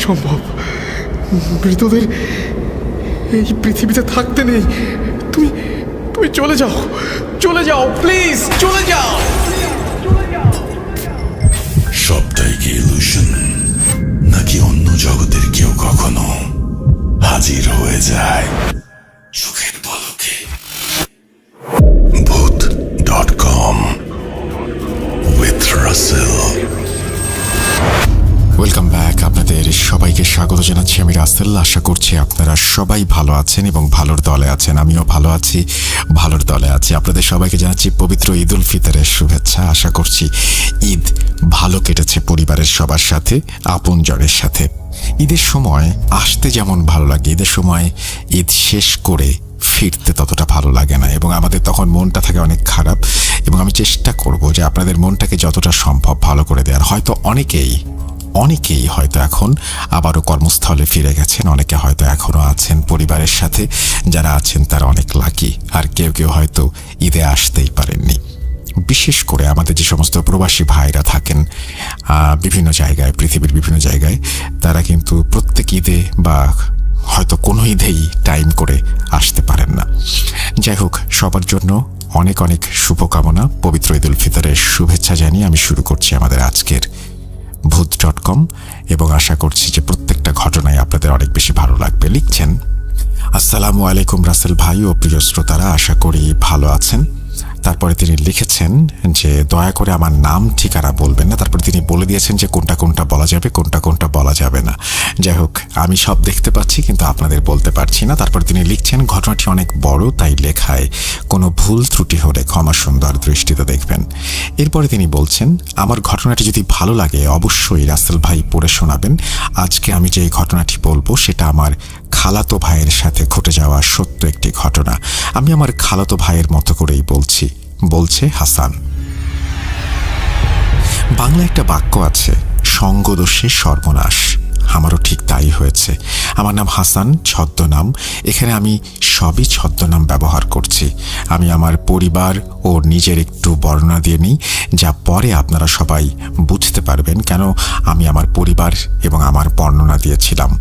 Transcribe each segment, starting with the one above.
অসম্ভব। মৃতদের এই পৃথিবীতে থাকতে নেই। তুমি তুমি চলে যাও, চলে যাও, প্লিজ চলে যাও। সবটাই কি ইলুশন, নাকি অন্য জগতের কেউ কখনো হাজির হয়ে যায় চোখের পলকে? ভূত.com উইথ রাসেল। Welcome back. আপনাদের সবাইকে স্বাগত জানাচ্ছি আমি রাসেল। আশা করছি আপনারা সবাই ভালো আছেন এবং ভালোর দলে আছেন। আমিও ভালো আছি, ভালোর দলে আছি। আপনাদের সবাইকে জানাচ্ছি পবিত্র ঈদ উল ফিতরের শুভেচ্ছা। আশা করছি ঈদ ভালো কেটেছে পরিবারের সবার সাথে, আপনজনের সাথে। ঈদের সময় আসতে যেমন ভালো লাগে, ঈদের সময় ঈদ শেষ করে ফিরতে ততটা ভালো লাগে না, এবং আমাদের তখন মনটা থাকে অনেক খারাপ। এবং আমি চেষ্টা করব যে আপনাদের মনটাকে যতটা সম্ভব ভালো করে দেওয়ার। হয়তো অনেকেই হয়তো এখন আবারও কর্মস্থলে ফিরে গেছেন, অনেকে হয়তো এখনও আছেন পরিবারের সাথে। যারা আছেন তারা অনেক লাকি, আর কেউ হয়তো ঈদে আসতেই পারেননি। বিশেষ করে আমাদের যে সমস্ত প্রবাসী ভাইরা থাকেন বিভিন্ন জায়গায়, পৃথিবীর বিভিন্ন জায়গায়, তারা কিন্তু প্রত্যেক ঈদে বা হয়তো কোনো ঈদেই টাইম করে আসতে পারেন না। যাই হোক, সবার জন্য অনেক অনেক শুভকামনা, পবিত্র ঈদ উল ফিতরের শুভেচ্ছা জানিয়ে আমি শুরু করছি আমাদের আজকের ভূত.com, এবং আশা করছি যে প্রত্যেকটা ঘটনায় আপনাদের অনেক বেশি ভালো লাগবে। লিখছেন, আসসালামু আলাইকুম রাসেল ভাই ও প্রিয় শ্রোতারা, আশা করি ভালো আছেন। তারপরে তিনি লিখেছেন যে দয়া করে আমার নাম ঠিকানা বলবেন না। তারপরে তিনি বলে দিয়েছেন যে কোনটা কোনটা বলা যাবে, কোনটা কোনটা বলা যাবে না। যাই হোক, আমি সব দেখতে পাচ্ছি কিন্তু আপনাদের বলতে পারছি না। তারপরে তিনি লিখছেন, ঘটনাটি অনেক বড়, তাই লেখায় কোনো ভুল ত্রুটি হলে ক্ষমা সুন্দর দৃষ্টিতে দেখবেন। এরপরে তিনি বলছেন, আমার ঘটনাটি যদি ভালো লাগে অবশ্যই রাসেল ভাই পড়ে শোনাবেন। আজকে আমি যে ঘটনাটি বলবো সেটা আমার খালাতো ভাইয়ের সাথে ঘটে যাওয়া সত্য একটি ঘটনা। আমি আমার খালাতো ভাইয়ের মতো করেই বলছি। বলছে হাসান। বাংলা একটা বাক্য আছে, সঙ্গদোষে সর্বনাশ। আমারও ঠিক তাই হয়েছে। আমার নাম হাসান, ছদ্মনাম। এখানে আমি সবই ছদ্মনাম ব্যবহার করছি। আমি আমার পরিবার ও নিজের একটু বর্ণনা দিয়ে নিই, যা পরে আপনারা সবাই বুঝতে পারবেন কেন আমি আমার পরিবার এবং আমার বর্ণনা দিয়েছিলাম।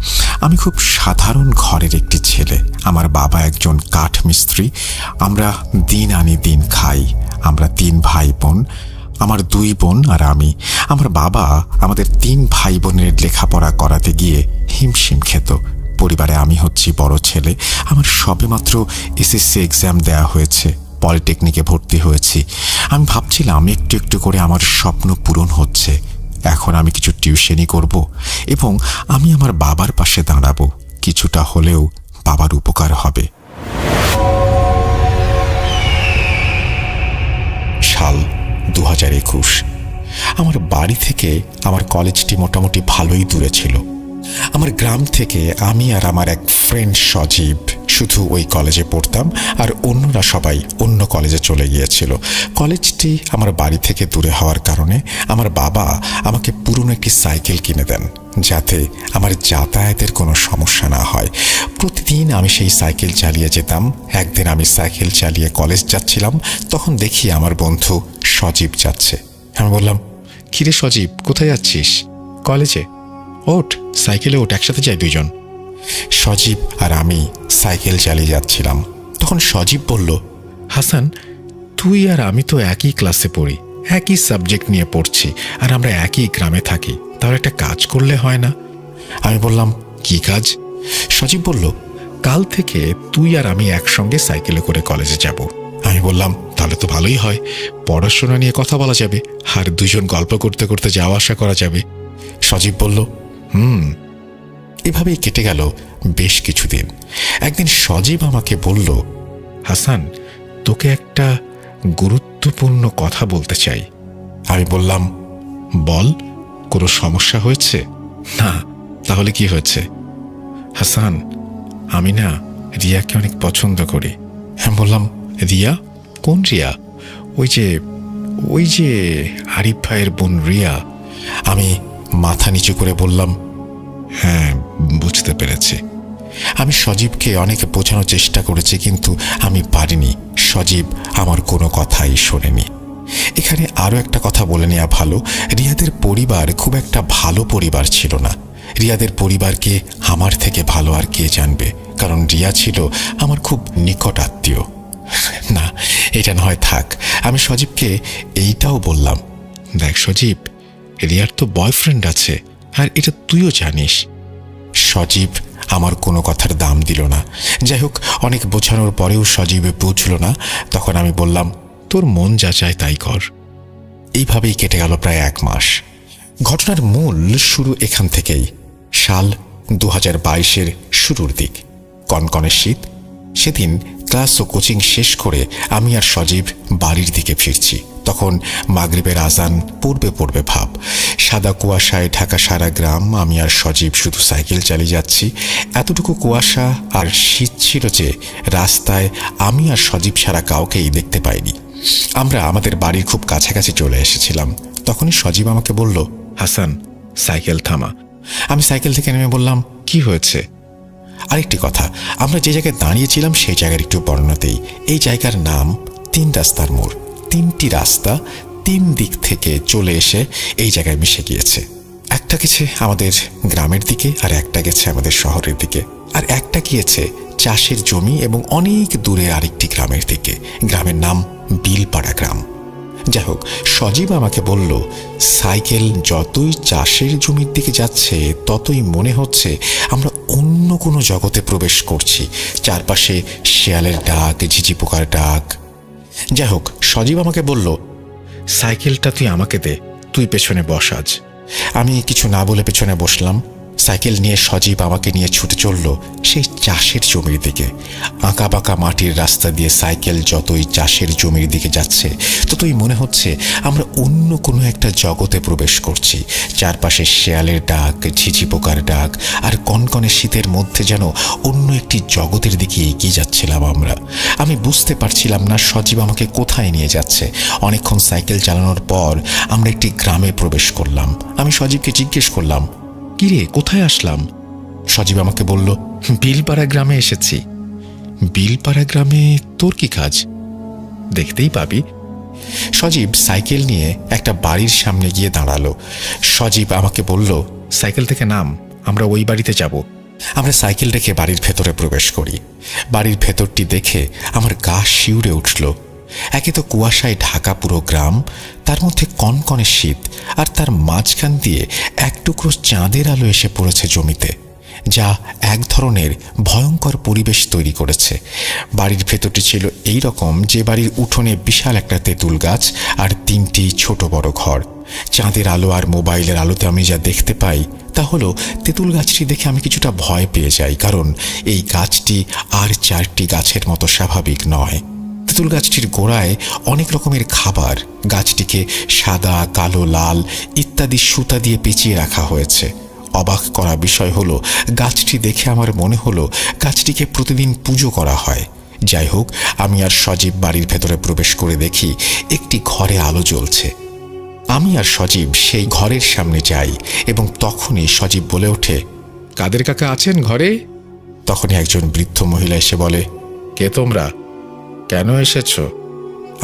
আমি খুব সাধারণ ঘরের একটি ছেলে। আমার বাবা একজন কাঠ মিস্ত্রি। আমরা দিন আনি দিন খাই। আমরা 3 ভাই বোন, আমার 2 বোন আর আমি। আমার বাবা আমাদের 3 ভাই বোনের লেখাপড়া করাতে গিয়ে হিমশিম খেত। পরিবারে আমি হচ্ছি বড় ছেলে। আমার সবেমাত্র এসএসসি এক্সাম দেয়া হয়েছে, পলিটেকনিকে ভর্তি হয়েছি। আমি ভাবছিলাম একটু একটু করে আমার স্বপ্ন পূরণ হচ্ছে। এখন আমি কিছু টিউশনি করব এবং আমি আমার বাবার পাশে দাঁড়াবো। কিছুটা হলেও বাবার উপকার হবে। সাল 2021। আমার বাড়ি থেকে আমার কলেজটি মোটামুটি ভালোই দূরে ছিল। আমার গ্রাম থেকে আমি আর আমার এক ফ্রেন্ড সজীব শুধু ওই কলেজে পড়তাম, আর অন্যরা সবাই অন্য কলেজে চলে গিয়েছিল। কলেজটি আমার বাড়ি থেকে দূরে হওয়ার কারণে আমার বাবা আমাকে পুরনো একটি সাইকেল কিনে দেন, যাতে আমার যাতায়াতের কোনো সমস্যা না হয়। প্রতিদিন আমি সেই সাইকেল চালিয়ে যেতাম। একদিন আমি সাইকেল চালিয়ে কলেজ যাচ্ছিলাম, তখন দেখি আমার বন্ধু সজীব যাচ্ছে। আমি বললাম, কিরে সজীব, কোথায় যাচ্ছিস? কলেজে। ওঠ, সাইকেলে ওঠ, একসাথে যাই 2 জন। সজীব আর আমি সাইকেল চালিয়ে যাচ্ছিলাম। তখন সজীব বলল, হাসান, তুই আর আমি তো একই ক্লাসে পড়ি, একই সাবজেক্ট নিয়ে পড়ছি, আর আমরা একই গ্রামে থাকি। তাহলে একটা কাজ করলে হয় না? আমি বললাম, কি কাজ? সজীব বলল, কাল থেকে তুই আর আমি একসঙ্গে সাইকেলে করে কলেজে যাব। আমি বললাম, তাহলে তো ভালোই হয়, পড়াশোনা নিয়ে কথা বলা যাবে, আর 2 জন গল্প করতে করতে যাওয়া আসা করা যাবে। সজীব বলল, এভাবেই কেটে গেল বেশ কিছুদিন। একদিন সজীব আমাকে বলল, হাসান, তোকে একটা গুরুত্বপূর্ণ কথা বলতে চাই। আমি বললাম, বল, কোনো সমস্যা হয়েছে? না। তাহলে কি হয়েছে? হাসান, আমি না রিয়াকে অনেক পছন্দ করি। আমি বললাম, রিয়া? কোন রিয়া? ওই যে আরিফ ভাইয়ের বোন রিয়া। আমি মাথা নিচু করে বললাম, হ্যাঁ, বুঝতে পেরেছি। আমি সজীবকে অনেক বোঝানোর চেষ্টা করেছি, কিন্তু আমি পারিনি। সজীব আমার কোনো কথাই শোনেনি। এখানে আরও একটা কথা বলে নেওয়া ভালো, রিয়াদের পরিবার খুব একটা ভালো পরিবার ছিল না। রিয়াদের পরিবারকে আমার থেকে ভালো আর কে জানবে, কারণ রিয়া ছিল আমার খুব নিকট আত্মীয়। না, এটা নয়, থাক। আমি সজীবকে এইটাও বললাম, দেখ সজীব, রিয়ার তো বয়ফ্রেন্ড আছে, আর এটা তুইও জানিস। সজীব আমার কোনো কথার দাম দিল না। যাই হোক, অনেক বোঝানোর পরেও সজীব বুঝল না। তখন আমি বললাম, তোর মন যা চায় তাই কর। এইভাবেই কেটে গেল প্রায় 1 মাস। ঘটনার মূল শুরু এখান থেকেই। সাল 2022-এর শুরুর দিক, কনকনে শীত। সেদিন ক্লাস ও কোচিং শেষ করে আমি আর সজীব বাড়ির দিকে ফিরছি। তখন মাগরিবের আজান পড়বে পড়বে ভাব। সাদা কুয়াশায় ঢাকা সারা গ্রাম। আমি আর সজীব শুধু সাইকেল চালিয়ে যাচ্ছি। এতটুকু কুয়াশা আর শীত ছিল যে রাস্তায় আমি আর সজীব ছাড়া কাউকেই দেখতে পাইনি। আমরা আমাদের বাড়ির খুব কাছাকাছি চলে এসেছিলাম। তখনই সজীব আমাকে বলল, হাসান, সাইকেল থামা। আমি সাইকেল থেকে নেমে বললাম, কি হয়েছে? আরেকটি কথা, আমরা যে জায়গায় দাঁড়িয়েছিলাম সেই জায়গার একটু বর্ণনাতেই। এই জায়গার নাম 3 রাস্তার মোড়। 3টি রাস্তা 3 দিক থেকে চলে এসে এই জায়গায় মিশে গিয়েছে। একটা গেছে আমাদের গ্রামের দিকে, আর একটা গেছে আমাদের শহরের দিকে, আর একটা গিয়েছে চাষের জমি এবং অনেক দূরে আরেকটি গ্রামের দিকে। গ্রামের নাম বিলপাড়া গ্রাম। যাই হোক, সজীব আমাকে বলল, সাইকেল যতই চাষের জমির দিকে যাচ্ছে ততই মনে হচ্ছে আমরা অন্য কোনো জগতে প্রবেশ করছি। চারপাশে শেয়ালের ডাক, ঝিঝি পোকার ডাক। যাই হোক, সজীব আমাকে বলল, সাইকেলটা তুই আমাকে দে, তুই পেছনে বস আজ। আমি কিছু না বলে পেছনে বসলাম। সাইকেল নিয়ে সজীব আমাকে নিয়ে ছুটে চলল সেই চাষের জমির দিকে। আঁকা বাঁকা মাটির রাস্তা দিয়ে সাইকেল যতই চাষের জমির দিকে যাচ্ছে ততই মনে হচ্ছে আমরা অন্য কোনো একটা জগতে প্রবেশ করছি। চারপাশে শেয়ালের ডাক, ঝিঝি পোকার ডাক, আর কনকনে শীতের মধ্যে যেন অন্য একটি জগতের দিকে এগিয়ে যাচ্ছিলাম আমরা। আমি বুঝতে পারছিলাম না সজীব আমাকে কোথায় নিয়ে যাচ্ছে। অনেকক্ষণ সাইকেল চালানোর পর আমরা একটি গ্রামে প্রবেশ করলাম। আমি সজীবকে জিজ্ঞেস করলাম, কিরে, কোথায় আসলাম? সজীব আমাকে বলল, বিলপাড়া গ্রামে এসেছি। বিলপাড়া গ্রামে তোর কি কাজ? দেখতেই পাবি। সজীব সাইকেল নিয়ে একটা বাড়ির সামনে গিয়ে দাঁড়ালো। সজীব আমাকে বলল, সাইকেল থেকে নাম, আমরা ওই বাড়িতে যাব। আমরা সাইকেল রেখে বাড়ির ভেতরে প্রবেশ করি। বাড়ির ভেতরটি দেখে আমার গা শিউরে উঠল। একে তো কুয়াশায় ঢাকা পুরো গ্রাম, তার মধ্যে কনকনে শীত, আর তার মাঝখান দিয়ে এক টুকরো চাঁদের আলো এসে পড়েছে জমিতে, যা এক ধরনের ভয়ঙ্কর পরিবেশ তৈরি করেছে। বাড়ির ভেতরটি ছিল এই রকম যে বাড়ির উঠোনে বিশাল একটা তেঁতুল গাছ আর 3টি ছোট বড় ঘর। চাঁদের আলো আর মোবাইলের আলোতে আমি যা দেখতে পাই তা হলো, তেঁতুল গাছটি দেখে আমি কিছুটা ভয় পেয়ে যাই, কারণ এই গাছটি আর 4টি গাছের মতো স্বাভাবিক নয়। তেঁতুল গাছটির গোড়ায় অনেক রকমের খাবার। গাছটিকে সাদা, কালো, লাল ইত্যাদি সুতা দিয়ে পেঁচিয়ে রাখা হয়েছে। অবাক করা বিষয় হলো, গাছটি দেখে আমার মনে হলো গাছটিকে প্রতিদিন পুজো করা হয়। যাই হোক, আমি আর সজীব বাড়ির ভেতরে প্রবেশ করে দেখি একটি ঘরে আলো জ্বলছে। আমি আর সজীব সেই ঘরের সামনে যাই এবং তখনই সজীব বলে ওঠে, কাদের কাকা আছেন ঘরে? তখনই একজন বৃদ্ধ মহিলা এসে বলে, কে তোমরা, কেন এসেছ?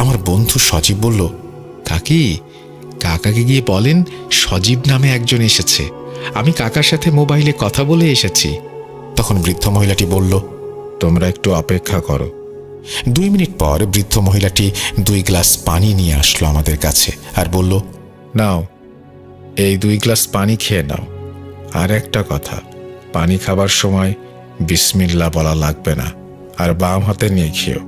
আমার বন্ধু সজীব বলল, কাকি, কাকাকে গিয়ে বলেন সজীব নামে একজন এসেছে, আমি কাকার সাথে মোবাইলে কথা বলে এসেছি। তখন বৃদ্ধ মহিলাটি বলল, তোমরা একটু অপেক্ষা করো। 2 মিনিট পর বৃদ্ধ মহিলাটি 2 গ্লাস পানি নিয়ে আসলো আমাদের কাছে আর বলল, নাও, এই 2 গ্লাস পানি খেয়ে নাও। আর একটা কথা, পানি খাবার সময় বিসমিল্লাহ বলা লাগবে না, আর বাম হাতে নিয়ে খেও।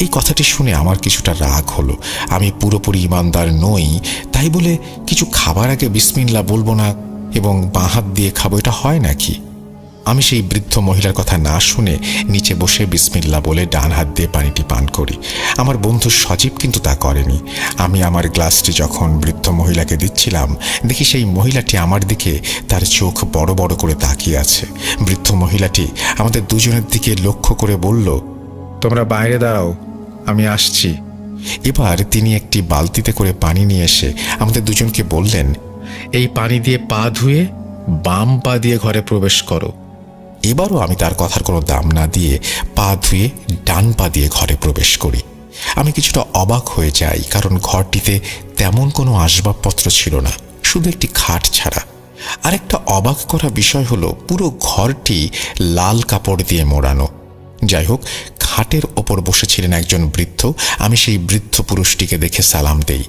এই কথাটি শুনে আমার কিছুটা রাগ হলো। আমি পুরোপুরি ইমানদার নই, তাই বলে কিছু খাবার আগে বিসমিল্লাহ বলবো না এবং বাঁ হাত দিয়ে খাবো, এটা হয় নাকি? আমি সেই বৃদ্ধ মহিলার কথা না শুনে নিচে বসে বিসমিল্লাহ বলে ডান হাত দিয়ে পানিটি পান করি। আমার বন্ধু সজীব কিন্তু তা করেনি। আমি আমার গ্লাসটি যখন বৃদ্ধ মহিলাকে দিচ্ছিলাম, দেখি সেই মহিলাটি আমার দিকে তার চোখ বড় বড় করে তাকিয়ে আছে। বৃদ্ধ মহিলাটি আমাদের দুজনের দিকে লক্ষ্য করে বলল, তোমরা বাইরে দাঁড়াও, আমি আসছি। এবার তিনি একটি বালতিতে করে পানি নিয়ে এসে আমাদের দুজনকে বললেন, এই পানি দিয়ে পা ধুয়ে বাম পা দিয়ে ঘরে প্রবেশ করো। এবারও আমি তার কথার কোনো দাম না দিয়ে পা ধুয়ে ডান পা দিয়ে ঘরে প্রবেশ করি। আমি কিছুটা অবাক হয়ে যাই, কারণ ঘরটিতে তেমন কোনো আসবাবপত্র ছিল না, শুধু একটি খাট ছাড়া। আরেকটা অবাক করা বিষয় হলো পুরো ঘরটি লাল কাপড় দিয়ে মোড়ানো। যাই হোক, খাটের ওপর বসেছিলেন একজন বৃদ্ধ। আমি সেই বৃদ্ধ পুরুষটিকে দেখে সালাম দেই।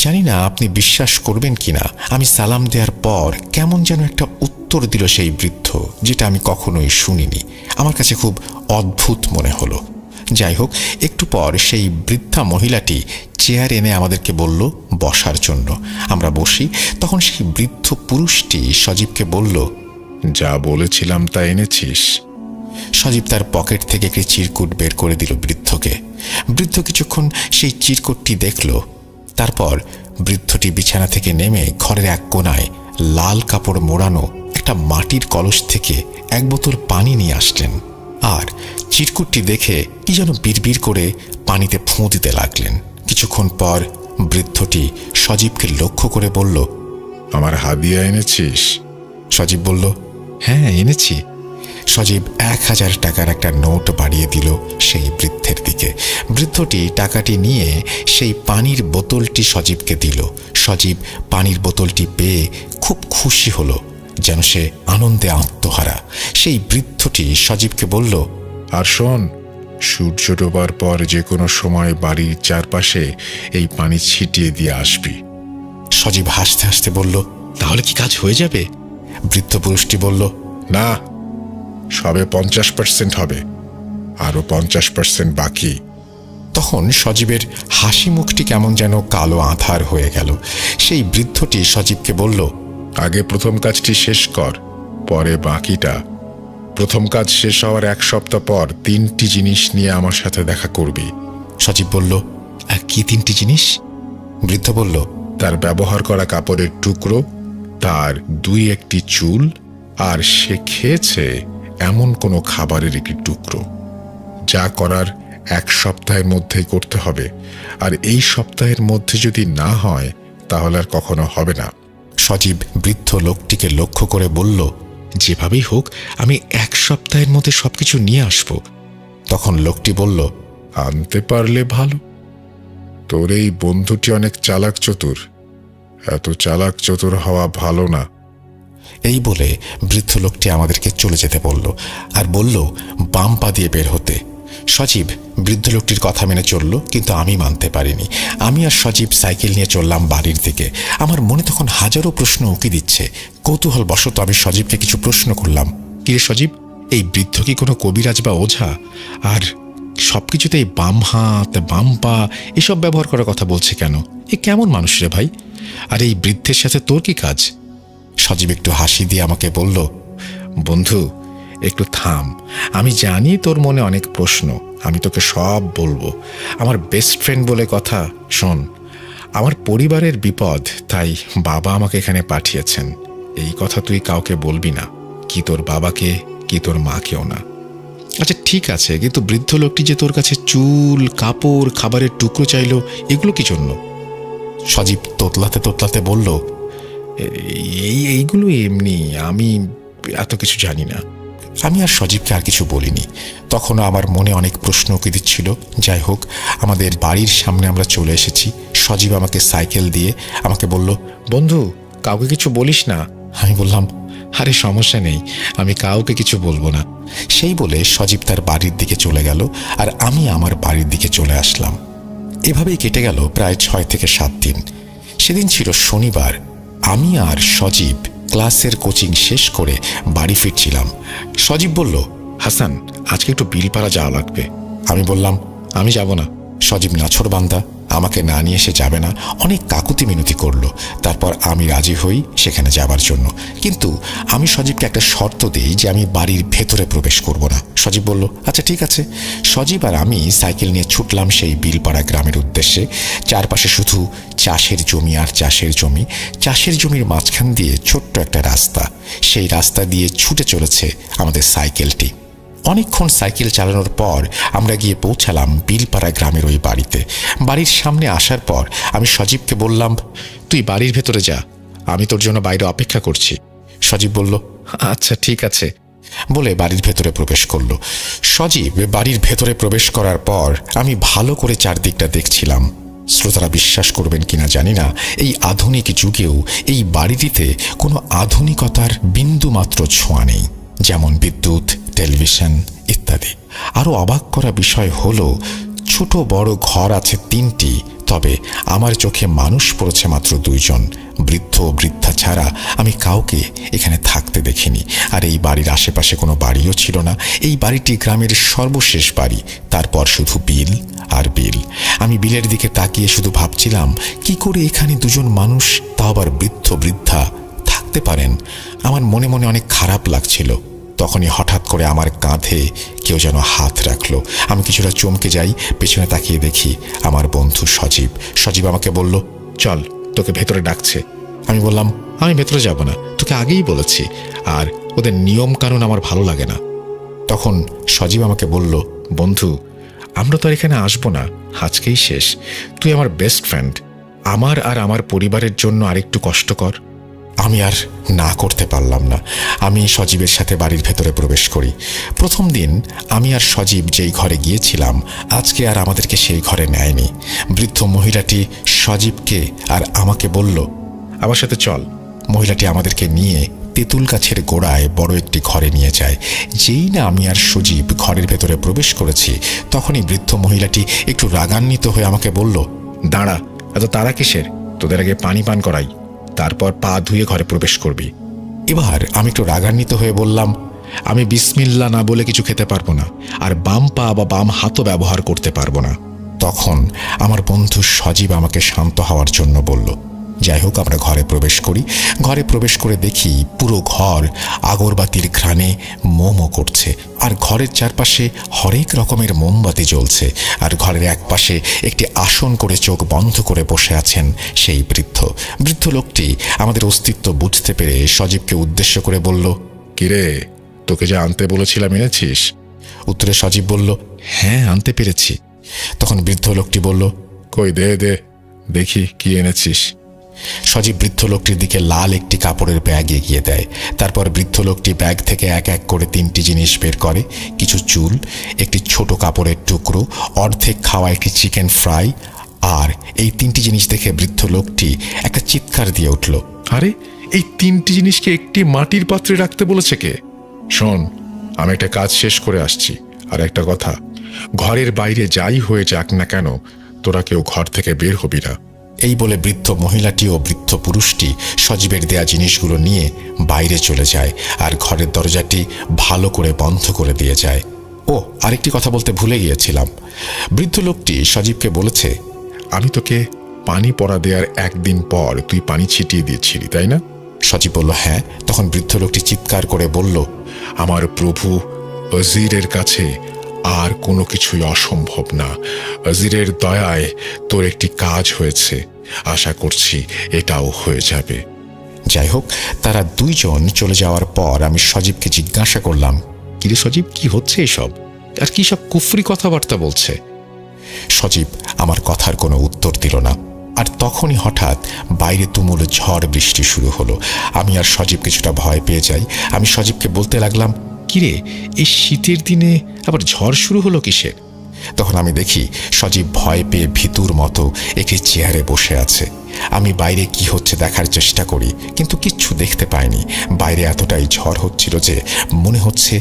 জানি না আপনি বিশ্বাস করবেন কিনা, আমি সালাম দেওয়ার পর কেমন যেন একটা উত্তর দিল সেই বৃদ্ধ, যেটা আমি কখনোই শুনিনি। আমার কাছে খুব অদ্ভুত মনে হলো। যাই হোক, একটু পর সেই বৃদ্ধা মহিলাটি চেয়ার এনে আমাদেরকে বলল বসার জন্য। আমরা বসি। তখন সেই বৃদ্ধ পুরুষটি সজীবকে বলল, যা বলেছিলাম তা এনেছিস? সজীব তার পকেট থেকে একটি চিরকুট বের করে দিল বৃদ্ধকে। বৃদ্ধ কিছুক্ষণ সেই চিরকুটটি দেখল। তারপর বৃদ্ধটি বিছানা থেকে নেমে ঘরের এক কোণায় লাল কাপড় মোড়ানো একটা মাটির কলস থেকে এক বোতল পানি নিয়ে আসলেন, আর চিরকুটটি দেখে কি যেন বিড়বিড় করে পানিতে ফোঁ দিতে লাগলেন। কিছুক্ষণ পর বৃদ্ধটি সজীবকে লক্ষ্য করে বলল, আমার হাদিয়া এনেছিস? সজীব বলল, হ্যাঁ এনেছি। সজীব 1000 টাকার একটা নোট বাড়িয়ে দিল সেই বৃদ্ধের দিকে। বৃদ্ধটি টাকাটি নিয়ে সেই পানির বোতলটি সজীবকে দিল। সজীব পানির বোতলটি পেয়ে খুব খুশি হলো, যেন সে আনন্দে আত্মহারা। সেই বৃদ্ধটি সজীবকে বলল, আর শোন, সূর্য ডোবার পর যে কোনো সময় বাড়ির চারপাশে এই পানি ছিটিয়ে দিয়ে আসবি। সজীব হাসতে হাসতে বলল, তাহলে কি কাজ হয়ে যাবে? বৃদ্ধ পুরুষটি বলল, না, সবে 50% হবে, আরো 50% বাকি। তখন সজীবের হাসি মুখটি কেমন যেন কালো আঁধার হয়ে গেল। সেই বৃদ্ধটি সজীবকে বলল, আগে প্রথম কাজটি শেষ কর, পরে বাকিটা। প্রথম কাজ শেষ হওয়ার 1 সপ্তাহ পর 3টি জিনিস নিয়ে আমার সাথে দেখা করবি। সজীব বলল, আর কি 3টি জিনিস? বৃদ্ধ বলল, তার ব্যবহার করা কাপড়ের টুকরো, তার 2-1টি চুল, আর সে খেয়েছে এমন কোনো খাবারের একটি টুকরো। যা করার 1 সপ্তাহের মধ্যেই করতে হবে, আর এই সপ্তাহের মধ্যে যদি না হয় তাহলে আর কখনো হবে না। সজীব বৃদ্ধ লোকটিকে লক্ষ্য করে বলল, যেভাবেই হোক আমি 1 সপ্তাহের মধ্যে সবকিছু নিয়ে আসব। তখন লোকটি বলল, আনতে পারলে ভালো। তোর এই বন্ধুটি অনেক চালাক চতুর, এত চালাক চতুর হওয়া ভালো না। এই বলে বৃদ্ধ লোকটি আমাদেরকে চলে যেতে বলল, আর বলল বাম পা দিয়ে বের হতে। সজীব বৃদ্ধ লোকটির কথা মেনে চলল, কিন্তু আমি মানতে পারিনি। আমি আর সজীব সাইকেল নিয়ে চললাম বাড়ির দিকে। আমার মনে তখন হাজারো প্রশ্ন উকি দিচ্ছে। কৌতূহল বশত আমি সজীবকে কিছু প্রশ্ন করলাম, কিরে সজীব, এই বৃদ্ধ কি কোনো কবিরাজ বা ওঝা? আর সবকিছুতেই বাম হাত বাম পা এসব ব্যবহার করার কথা বলছে কেন? এ কেমন মানুষ রে ভাই? আর এই বৃদ্ধের সাথে তোর কি কাজ? সজীব একটু হাসি দিয়ে আমাকে বলল, বন্ধু একটু থাম, আমি জানি তোর মনে অনেক প্রশ্ন, আমি তোকে সব বলবো। আমার বেস্ট ফ্রেন্ড বলে কথা। শোন, আমার পরিবারের বিপদ, তাই বাবা আমাকে এখানে পাঠিয়েছেন। এই কথা তুই কাউকে বলবি না, কি তোর বাবাকে কি তোর মাকেও না। আচ্ছা ঠিক আছে, কিন্তু বৃদ্ধ লোকটি যে তোর কাছে চুল, কাপড়, খাবারের টুকরো চাইলো, এগুলো কি জন্য? সজীব তোতলাতে তোতলাতে বলল, এইগুলো এমনি, আমি এত কিছু জানি না। আমি আর সজীবকে আর কিছু বলিনি। তখনও আমার মনে অনেক প্রশ্ন উকি দিচ্ছিল। যাই হোক, আমাদের বাড়ির সামনে আমরা চলে এসেছি। সজীব আমাকে সাইকেল দিয়ে আমাকে বলল, বন্ধু কাউকে কিছু বলিস না। আমি বললাম, আরে সমস্যা নেই, আমি কাউকে কিছু বলবো না। সেই বলে সজীব তার বাড়ির দিকে চলে গেল, আর আমি আমার বাড়ির দিকে চলে আসলাম। এভাবেই কেটে গেল প্রায় 6 থেকে 7 দিন। সেদিন ছিল শনিবার। আমি আর সজীব ক্লাসের কোচিং শেষ করে বাড়ি ফিরছিলাম। সজীব বলল, হাসান আজকে একটু বিলপাড়া যাওয়া লাগবে। আমি বললাম, আমি যাব না। সজীব নাছোড়বান্দা, আমাকে না নিয়ে সে যাবে না, অনেক কাকুতি মিনতি করলো। তারপর আমি রাজি হই সেখানে যাবার জন্য, কিন্তু আমি সজীবকে একটা শর্ত দিই যে আমি বাড়ির ভেতরে প্রবেশ করব না। সজীব বলল, আচ্ছা ঠিক আছে। সজীব আর আমি সাইকেল নিয়ে ছুটলাম সেই বিলপাড়া গ্রামের উদ্দেশ্যে। চারপাশে শুধু চাষের জমি আর চাষের জমি। চাষের জমির মাঝখান দিয়ে ছোট্ট একটা রাস্তা, সেই রাস্তা দিয়ে ছুটে চলেছে আমাদের সাইকেলটি। অনেকক্ষণ সাইকেল চালানোর পর আমরা গিয়ে পৌঁছালাম বিলপাড়া গ্রামের ওই বাড়িতে। বাড়ির সামনে আসার পর আমি সজীবকে বললাম, তুই বাড়ির ভেতরে যা, আমি তোর জন্য বাইরে অপেক্ষা করছি। সজীব বলল, আচ্ছা ঠিক আছে বলে বাড়ির ভেতরে প্রবেশ করলো। সজীব বাড়ির ভেতরে প্রবেশ করার পর আমি ভালো করে চারদিকটা দেখছিলাম। শ্রোতারা বিশ্বাস করবেন কিনা জানি না, এই আধুনিক যুগেও এই বাড়িটিতে কোনো আধুনিকতার বিন্দুমাত্র ছোঁয়া নেই, যেমন বিদ্যুৎ, টেলিভিশন ইত্যাদি। আরও অবাক করা বিষয় হলো, ছোট বড় ঘর আছে 3টি, তবে আমার চোখে মানুষ পড়েছে মাত্র 2 জন। বৃদ্ধ ও বৃদ্ধা ছাড়া আমি কাউকে এখানে থাকতে দেখিনি। আর এই বাড়ির আশেপাশে কোনো বাড়িও ছিল না। এই বাড়িটি গ্রামের সর্বশেষ বাড়ি, তারপর শুধু বিল আর বিল। আমি বিলের দিকে তাকিয়ে শুধু ভাবছিলাম, কি করে এখানে 2 জন মানুষ, তাও আবার বৃদ্ধ বৃদ্ধা, থাকতে পারেন। আমার মনে মনে অনেক খারাপ লাগছিল। তখনই হঠাৎ করে আমার কাঁধে কেউ যেন হাত রাখলো। আমি কিছুটা চমকে যাই, পেছনে তাকিয়ে দেখি আমার বন্ধু সজীব। সজীব আমাকে বলল, চল, তোকে ভেতরে ডাকছে। আমি বললাম, আমি ভেতরে যাব না, তোকে আগেই বলেছি, আর ওদের নিয়ম কানুন আমার ভালো লাগে না। তখন সজীব আমাকে বলল, বন্ধু, আমরা তো আর এখানে আসবো না, আজকেই শেষ। তুই আমার বেস্ট ফ্রেন্ড, আমার আর আমার পরিবারের জন্য আরেকটু কষ্ট কর। আমি আর না করতে পারলাম না। আমি সজীবের সাথে বাড়ির ভেতরে প্রবেশ করি। প্রথম দিন আমি আর সজীব যেই ঘরে গিয়েছিলাম, আজকে আর আমাদেরকে সেই ঘরে নেয়নি। বৃদ্ধ মহিলাটি সজীবকে আর আমাকে বলল, আমার সাথে চল। মহিলাটি আমাদেরকে নিয়ে তেঁতুল গাছের গোড়ায় বড় একটি ঘরে নিয়ে যায়। যেই না আমি আর সজীব ঘরের ভেতরে প্রবেশ করেছি, তখনই বৃদ্ধ মহিলাটি একটু রাগান্বিত হয়ে আমাকে বলল, দাঁড়া, এত তারা কিসের? তোদের আগে পানি পান করাই, তারপর পা ধুয়ে ঘরে প্রবেশ করবি। এবার আমি একটু রাগান্বিত হয়ে বললাম, আমি বিসমিল্লা না বলে কিছু খেতে পারবো না, আর বাম পা বা বাম হাতও ব্যবহার করতে পারবো না। তখন আমার বন্ধু সজীব আমাকে শান্ত হওয়ার জন্য বলল। যাই হোক, আমরা ঘরে প্রবেশ করি। ঘরে প্রবেশ করে দেখি পুরো ঘর আগরবাতির ঘ্রাণে মোমো করছে, আর ঘরের চারপাশে হরেক রকমের মোমবাতি জ্বলছে। আর ঘরের এক পাশে একটি আসন করে চোখ বন্ধ করে বসে আছেন সেই বৃদ্ধ লোকটি আমাদের অস্তিত্ব বুঝতে পেরে সজীবকে উদ্দেশ্য করে বলল, কিরে, তোকে যা আনতে বলেছিলাম এনেছিস? উত্তরে সজীব বলল, হ্যাঁ, আনতে পেরেছি। তখন বৃদ্ধ লোকটি বলল, কই দে দে, দেখি কি এনেছিস। সজীব বৃদ্ধ লোকটির দিকে লাল একটি কাপড়ের ব্যাগ এগিয়ে দেয়। তারপর বৃদ্ধ লোকটি ব্যাগ থেকে এক এক করে 3টি জিনিস বের করে, কিছু চুল, একটি ছোট কাপড়ের টুকরো, অর্ধেক খাওয়া একটি চিকেন ফ্রাই। আর এই 3টি জিনিস দেখে বৃদ্ধ লোকটি একটা চিৎকার দিয়ে উঠল, আরে, এই 3টি জিনিসকে একটি মাটির পাত্রে রাখতে বলেছে কে? শোন, আমি একটা কাজ শেষ করে আসছি, আর একটা কথা, ঘরের বাইরে যাই হয়ে যাক না কেন, তোরা কেউ ঘর থেকে বের হবি না। এই বলে বৃদ্ধ মহিলাটি ও বৃদ্ধ পুরুষটি সজীবের দেয়া জিনিসগুলো নিয়ে বাইরে চলে যায়, আর ঘরের দরজাটি ভালো করে বন্ধ করে দিয়ে যায়। ও, আরেকটি কথা বলতে ভুলে গিয়েছিলাম। বৃদ্ধ লোকটি সজীবকে বলেছে, আমি তোকে পানি পড়া দেওয়ার 1 দিন পর তুই পানি ছিটিয়ে দিয়েছিলি, তাই না? সজীব বলল, হ্যাঁ। তখন বৃদ্ধ লোকটি চিৎকার করে বলল, আমার প্রভু অজিরের কাছে আর কোনো কিছুই অসম্ভব না। অজিরের দয়ায় তোর একটি কাজ হয়েছে, আশা করছি এটাও হয়ে যাবে। যাই হোক, তারা 2 জন চলে যাওয়ার পর আমি সজীবকে জিজ্ঞাসা করলাম, কিরে সজীব, কি হচ্ছে এসব? আর কি সব কুফরি কথাবার্তা বলছে? সজীব আমার কথার কোনো উত্তর দিল না। আর তখনই হঠাৎ বাইরে তুমুল ঝড় বৃষ্টি শুরু হলো। আমি আর সজীব কিছুটা ভয় পেয়ে যাই। আমি সজীবকে বলতে লাগলাম, কিরে, এই শীতের দিনে আবার ঝড় শুরু হলো কিসের? তখন আমি দেখি সজীব ভয় পেয়ে ভীতুর মতো একটি চেয়ারে বসে আছে। আমি বাইরে কি হচ্ছে দেখার চেষ্টা করি, কিন্তু কিচ্ছু দেখতে পাইনি। বাইরে এতটাই ঝড় হচ্ছিল যে মনে হচ্ছে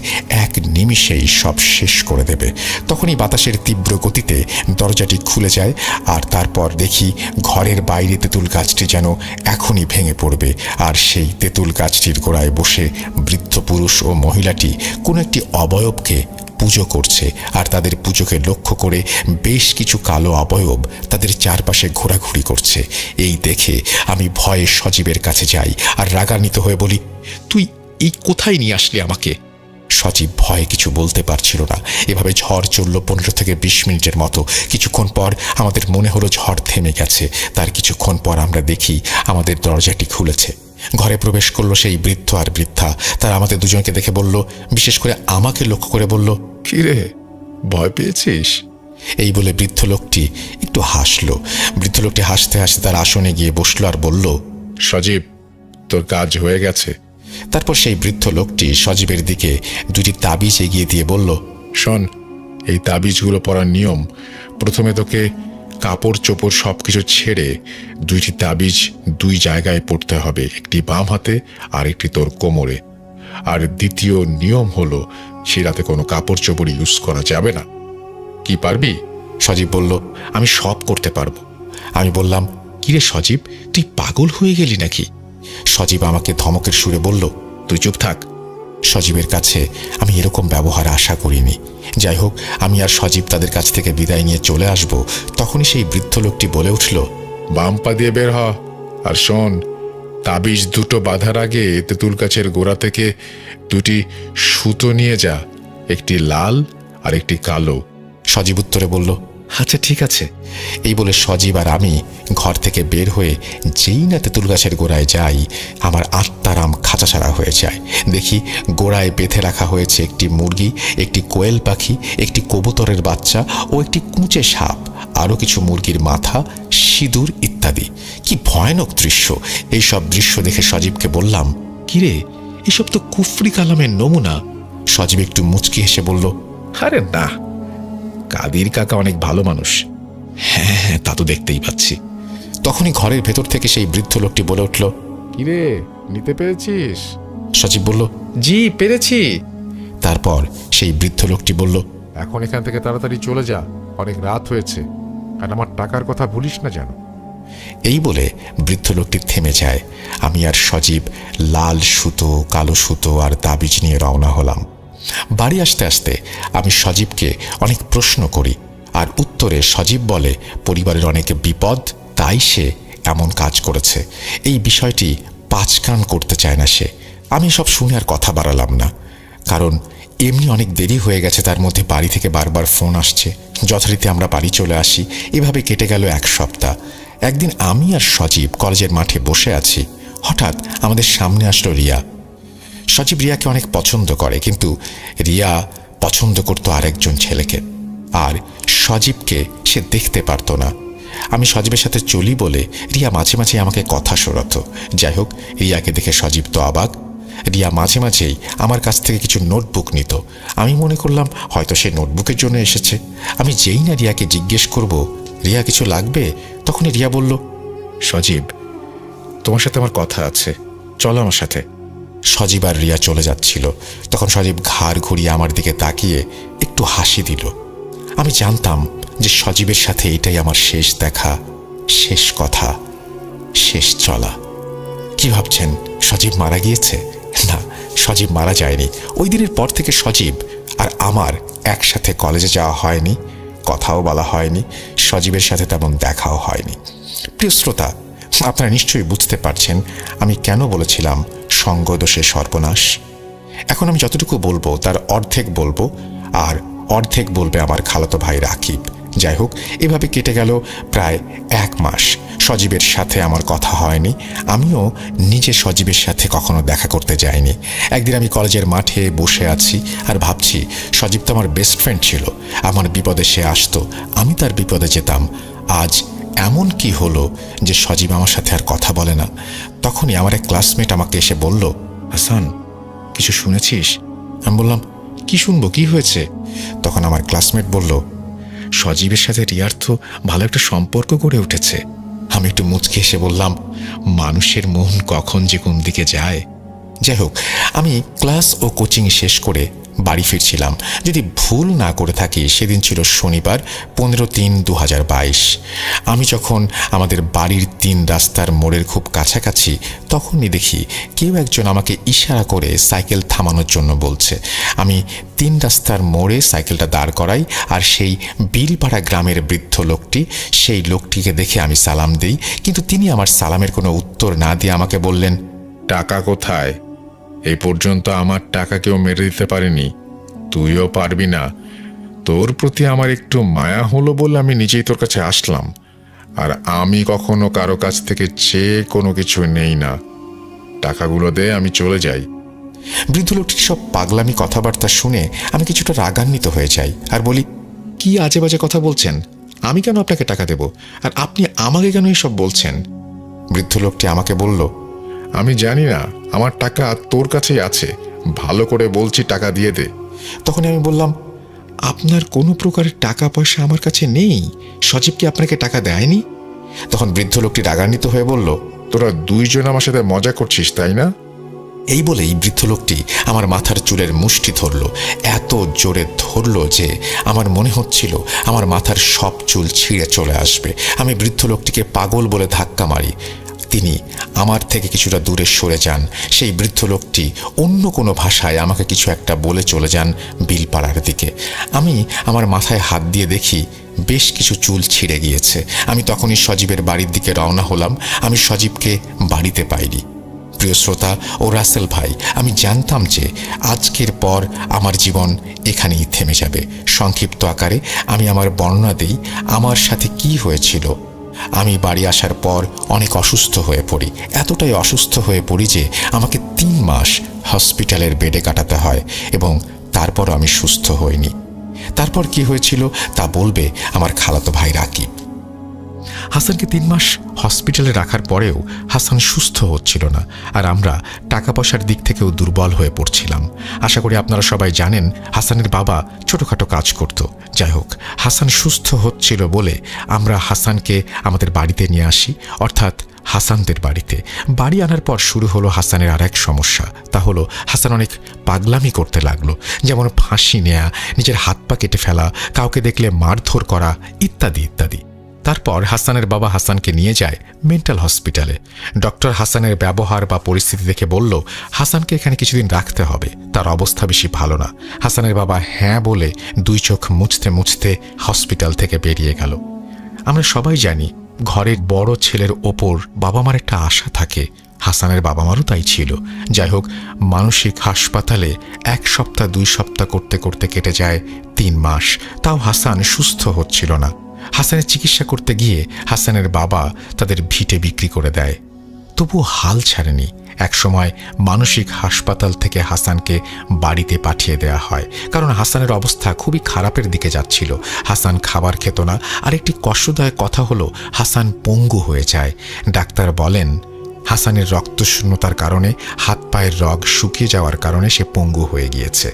এক নিমিষেই সব শেষ করে দেবে। তখনই বাতাসের তীব্র গতিতে দরজাটি খুলে যায়, আর তারপর দেখি ঘরের বাইরে তেঁতুল গাছটি যেন এখনই ভেঙে পড়বে। আর সেই তেঁতুল গাছটির গোড়ায় বসে বৃদ্ধ পুরুষ ও মহিলাটি কোনো একটি অবয়বকে পুজো করছে, আর তাদের পুজোকে লক্ষ্য করে বেশ কিছু কালো অবয়ব তাদের চারপাশে ঘোরাঘুরি করছে। এই দেখে আমি ভয়ে সজীবের কাছে যাই আর রাগান্বিত হয়ে বলি, তুই এই কোথায় নিয়ে আসলি আমাকে? সজীব ভয়ে কিছু বলতে পারছিল না। এভাবে ঝড় চলল 15 থেকে 20 মিনিটের মতো। কিছুক্ষণ পর আমাদের মনে হলো ঝড় থেমে গেছে। তার কিছুক্ষণ পর আমরা দেখি আমাদের দরজাটি খুলেছে। ঘরে প্রবেশ করলো সেই বৃদ্ধ আর বৃদ্ধা। তারা আমাদের 2 জনকে দেখে বলল, বিশেষ করে আমাকে লক্ষ্য করে বলল, কিরে, ভয় পেয়েছিস? এই বলে বৃদ্ধ লোকটি একটু হাসলো। বৃদ্ধ লোকটি হাসতে হাসতে তার আসনে গিয়ে বসলো আর বলল, সজীব, তোর কাজ হয়ে গেছে। তারপর সেই বৃদ্ধ লোকটি সজীবের দিকে 2টি তাবিজ এগিয়ে দিয়ে বলল, শোন, এই তাবিজগুলো পড়ার নিয়ম, প্রথমে তোকে কাপড় চোপড় সবকিছু ছেড়ে 2টি তাবিজ 2 জায়গায় পড়তে হবে, একটি বাম হাতে আর একটি তোর কোমরে। আর দ্বিতীয় নিয়ম হলো সে রাতে কোনো কাপড় চোপড় ইউজ করা যাবে না। কি পারবি? সজীব বলল, আমি সব করতে পারবো। আমি বললাম, কিরে সজীব, তুই পাগল হয়ে গেলি নাকি? সজীব আমাকে ধমকের সুরে বলল, তুই চুপ থাক। সজীবের কাছে আমি এরকম ব্যবহার আশা করিনি। যাই হোক, আমি আর সজীব তাদের কাছ থেকে বিদায় নিয়ে চলে আসব, তখনই সেই বৃদ্ধ লোকটি বলে উঠল, বাম পা দিয়ে বের হ। আর শোন, তাবিজ 2টো বাঁধার আগে তেঁতুল গাছের গোড়া থেকে 2টি সুতো নিয়ে যা, একটি লাল আর একটি কালো। সজীব উত্তরে বলল, আচ্ছা ঠিক আছে। এই বলে সজীব আর আমি ঘর থেকে বের হয়ে যেই না তেঁতুল গাছের গোড়ায় যাই, আমার আত্মারাম খাঁচাছাড়া হয়ে যায়। দেখি গোড়ায় বেঁধে রাখা হয়েছে একটি মুরগি, একটি কোয়েল পাখি, একটি কবুতরের বাচ্চা ও একটি কুঁচে সাপ, আরও কিছু মুরগির মাথা, সিঁদুর ইত্যাদি। কি ভয়ানক দৃশ্য! এইসব দৃশ্য দেখে সজীবকে বললাম, কিরে, এসব তো কুফরি কালামের নমুনা। সজীব একটু মুচকি হেসে বলল, আরে না, কাদির কাকা অনেক ভালো মানুষ। হ্যাঁ হ্যাঁ, তা তো দেখতেই পাচ্ছি। তখনই ঘরের ভেতর থেকে সেই বৃদ্ধ লোকটি বলে উঠল, কিরে, নিতে পেরেছিস? সজীব বলল, জি পেরেছি। তারপর সেই বৃদ্ধ লোকটি বলল, এখন এখান থেকে তাড়াতাড়ি চলে যা, অনেক রাত হয়েছে, আর আমার টাকার কথা ভুলিস না যেন। এই বলে বৃদ্ধ লোকটি থেমে যায়। আমি আর সজীব লাল সুতো, কালো সুতো আর তাবিজ নিয়ে রওনা হলাম। বাড়ি আসতে আসতে আমি সজীবকে অনেক প্রশ্ন করি, আর উত্তরে সজীব বলে পরিবারের অনেক বিপদ, তাই সে এমন কাজ করেছে। এই বিষয়টি পাঁচকান করতে চায় না সে। আমি সব শুনে আর কথা বাড়ালাম না, কারণ এমনি অনেক দেরি হয়ে গেছে। তার মধ্যে বাড়ি থেকে বারবার ফোন আসছে। যথারীতি আমরা বাড়ি চলে আসি। এভাবে কেটে গেল 1 সপ্তাহ। একদিন আমি আর সজীব কলেজের মাঠে বসে আছি। হঠাৎ আমাদের সামনে আসলো রিয়া। সজীব রিয়াকে অনেক পছন্দ করে, কিন্তু রিয়া পছন্দ করত আরেকজন ছেলেকে, আর সজীবকে সে দেখতে পারত না। আমি সজীবের সাথে চলি বলে রিয়া মাঝে মাঝে আমাকে কথা শোনাতো। যাই হোক, রিয়াকে দেখে সজীব তো অবাক। রিয়া মাঝে মাঝেই আমার কাছ থেকে কিছু নোটবুক নিত। আমি মনে করলাম হয়তো সে নোটবুকের জন্য এসেছে। আমি যেই না রিয়াকে জিজ্ঞেস করব, রিয়া কিছু লাগবে, তখনই রিয়া বলল, সজীব, তোমার সাথে আমার কথা আছে, চলো আমার সাথে। সজীব আর রিয়া চলে যাচ্ছিল। তখন সজীব ঘাড় ঘুরিয়ে আমার দিকে তাকিয়ে একটু হাসি দিল। আমি জানতাম যে সজীবের সাথে এটাই আমার শেষ দেখা, শেষ কথা, শেষ চলা। কি ভাবছেন, সজীব মারা গিয়েছে? না, সজীব মারা যায়নি। ওই দিনের পর থেকে সজীব আর আমার একসাথে কলেজে যাওয়া হয়নি, কথাও বলা হয়নি, সজীবের সাথে তেমন দেখাও হয়নি। প্রিয় শ্রোতা, আপনারা নিশ্চয়ই বুঝতে পারছেন আমি কেন বলেছিলাম সঙ্গদোষে সর্বনাশ। এখন আমি যতটুকু বলবো তার অর্ধেক বলবো, আর অর্ধেক বলবে আমার খালাতো ভাই রাকিব। যাই হোক, এভাবে কেটে গেল প্রায় 1 মাস। সজীবের সাথে আমার কথা হয়নি, আমিও নিজে সজীবের সাথে কখনো দেখা করতে যাইনি। একদিন আমি কলেজের মাঠে বসে আছি আর ভাবছি, সজীব তো আমার বেস্ট ফ্রেন্ড ছিল। আমার বিপদে সে আসতো, আমি তার বিপদে যেতাম। আজ এমন কি হলো যে সজীব আমার সাথে আর কথা বলে না? তখনই আমার এক ক্লাসমেট আমাকে এসে বলল, হাসান, কিছু শুনেছিস? আমি বললাম, কি শুনবো, কি হয়েছে? তখন আমার ক্লাসমেট বলল, সজীবের সাথে রিয়ার তো ভালো একটা সম্পর্ক গড়ে উঠেছে। আমি একটু মুচকি এসে বললাম, মানুষের মন কখন যে কোন দিকে যায়। যাই হোক, আমি ক্লাস ও কোচিং শেষ করে বাড়ি ফিরছিলাম। যদি ভুল না করে থাকি, সেদিন ছিল শনিবার, 15/3/2022। আমি যখন আমাদের বাড়ির 3 রাস্তার মোড়ের খুব কাছাকাছি, তখনই দেখি কেউ একজন আমাকে ইশারা করে সাইকেল থামানোর জন্য বলছে। আমি 3 রাস্তার মোড়ে সাইকেলটা দাঁড় করাই, আর সেই বিলপাড়া গ্রামের বৃদ্ধ লোকটি, সেই লোকটিকে দেখে আমি সালাম দিই, কিন্তু তিনি আমার সালামের কোনো উত্তর না দিয়ে আমাকে বললেন, টাকা কোথায়? এই পর্যন্ত আমার টাকা কেউ মেরে দিতে পারেনি, তুইও পারবি না। তোর প্রতি আমার একটু মায়া হলো বলে আমি নিজেই তোর কাছে আসলাম, আর আমি কখনো কারো কাছ থেকে চেয়ে কোনো কিছু নেই না। টাকাগুলো দে, আমি চলে যাই। বৃদ্ধ লোকটির সব পাগলামি কথাবার্তা শুনে আমি কিছুটা রাগান্বিত হয়ে যাই আর বলি, কি আজে বাজে কথা বলছেন? আমি কেন আপনাকে টাকা দেব, আর আপনি আমাকে কেন এসব বলছেন? বৃদ্ধ লোকটি আমাকে বলল, আমি জানি না, আমার টাকা তোর কাছেই আছে, ভালো করে বলছি টাকা দিয়ে দে। তখন আমি বললাম, আপনার কোনো প্রকারের টাকা পয়সা আমার কাছে নেই। সজীব কি আপনাকে টাকা দেয়নি? তখন বৃদ্ধ লোকটি রাগান্বিত হয়ে বলল, তোরা দুইজন আমার সাথে মজা করছিস তাই না? এই বলেই বৃদ্ধ লোকটি আমার মাথার চুলের মুষ্টি ধরল। এত জোরে ধরল যে আমার মনে হচ্ছিল আমার মাথার সব চুল ছিঁড়ে চলে আসবে। আমি বৃদ্ধ লোকটিকে পাগল বলে ধাক্কা মারি। তিনি আমার থেকে কিছুটা দূরে সরে যান। সেই বৃদ্ধ লোকটি অন্য কোনো ভাষায় আমাকে কিছু একটা বলে চলে যান বিলপাড়ার দিকে। আমি আমার মাথায় হাত দিয়ে দেখি বেশ কিছু চুল ছিঁড়ে গিয়েছে। আমি তখনই সজীবের বাড়ির দিকে রওনা হলাম। আমি সজীবকে বাড়িতে পাইনি। প্রিয় শ্রোতা ও রাসেল ভাই, আমি জানতাম যে আজকের পর আমার জীবন এখানেই থেমে যাবে। সংক্ষিপ্ত আকারে আমি আমার বর্ণনা দিই আমার সাথে কি হয়েছিল। আমি বাড়ি আসার পর অনেক অসুস্থ হয়ে পড়ি। এতটাই অসুস্থ হয়ে পড়ি যে আমাকে 3 মাস হসপিটালের বেডে কাটাতে হয় এবং তারপরও আমি সুস্থ হইনি। তারপর কি হয়েছিল তা বলবে আমার খালাতো ভাই রাকিব। হাসানকে 3 মাস হসপিটালে রাখার পরেও হাসান সুস্থ হচ্ছিল না, আর আমরা টাকা পয়সার দিক থেকেও দুর্বল হয়ে পড়ছিলাম। আশা করি আপনারা সবাই জানেন হাসানের বাবা ছোটোখাটো কাজ করত। যাই হোক, হাসান সুস্থ হচ্ছিল বলে আমরা হাসানকে আমাদের বাড়িতে নিয়ে আসি, অর্থাৎ হাসানদের বাড়িতে। বাড়ি আনার পর শুরু হলো হাসানের আর এক সমস্যা। তা হলো হাসান অনেক পাগলামি করতে লাগলো, যেমন ফাঁসি নেয়া, নিজের হাত পা কেটে ফেলা, কাউকে দেখলে মারধর করা ইত্যাদি ইত্যাদি। তারপর হাসানের বাবা হাসানকে নিয়ে যায় মেন্টাল হসপিটালে। ডক্টর হাসানের ব্যবহার বা পরিস্থিতি দেখে বলল হাসানকে এখানে কিছুদিন রাখতে হবে, তার অবস্থা বেশি ভালো না। হাসানের বাবা হ্যাঁ বলে 2 চোখ মুছতে মুছতে হসপিটাল থেকে বেরিয়ে গেল। আমরা সবাই জানি ঘরের বড় ছেলের ওপর বাবা মার একটা আশা থাকে। হাসানের বাবা মারও তাই ছিল। যাই হোক, মানসিক হাসপাতালে 1 সপ্তাহ 2 সপ্তাহ করতে করতে কেটে যায় 3 মাস। তাও হাসান সুস্থ হচ্ছিল না। হাসানের চিকিৎসা করতে গিয়ে হাসানের বাবা তাদের ভিটে বিক্রি করে দেয়। তবুও হাল ছাড়েনি। একসময় মানসিক হাসপাতাল থেকে হাসানকে বাড়িতে পাঠিয়ে দেওয়া হয়, কারণ হাসানের অবস্থা খুবই খারাপের দিকে যাচ্ছিল। হাসান খাবার খেত না। আর একটি কষ্টদায়ক কথা হলো হাসান পঙ্গু হয়ে যায়। ডাক্তার বলেন হাসানের রক্তশূন্যতার কারণে হাত পায়ের রগ শুকিয়ে যাওয়ার কারণে সে পঙ্গু হয়ে গিয়েছে।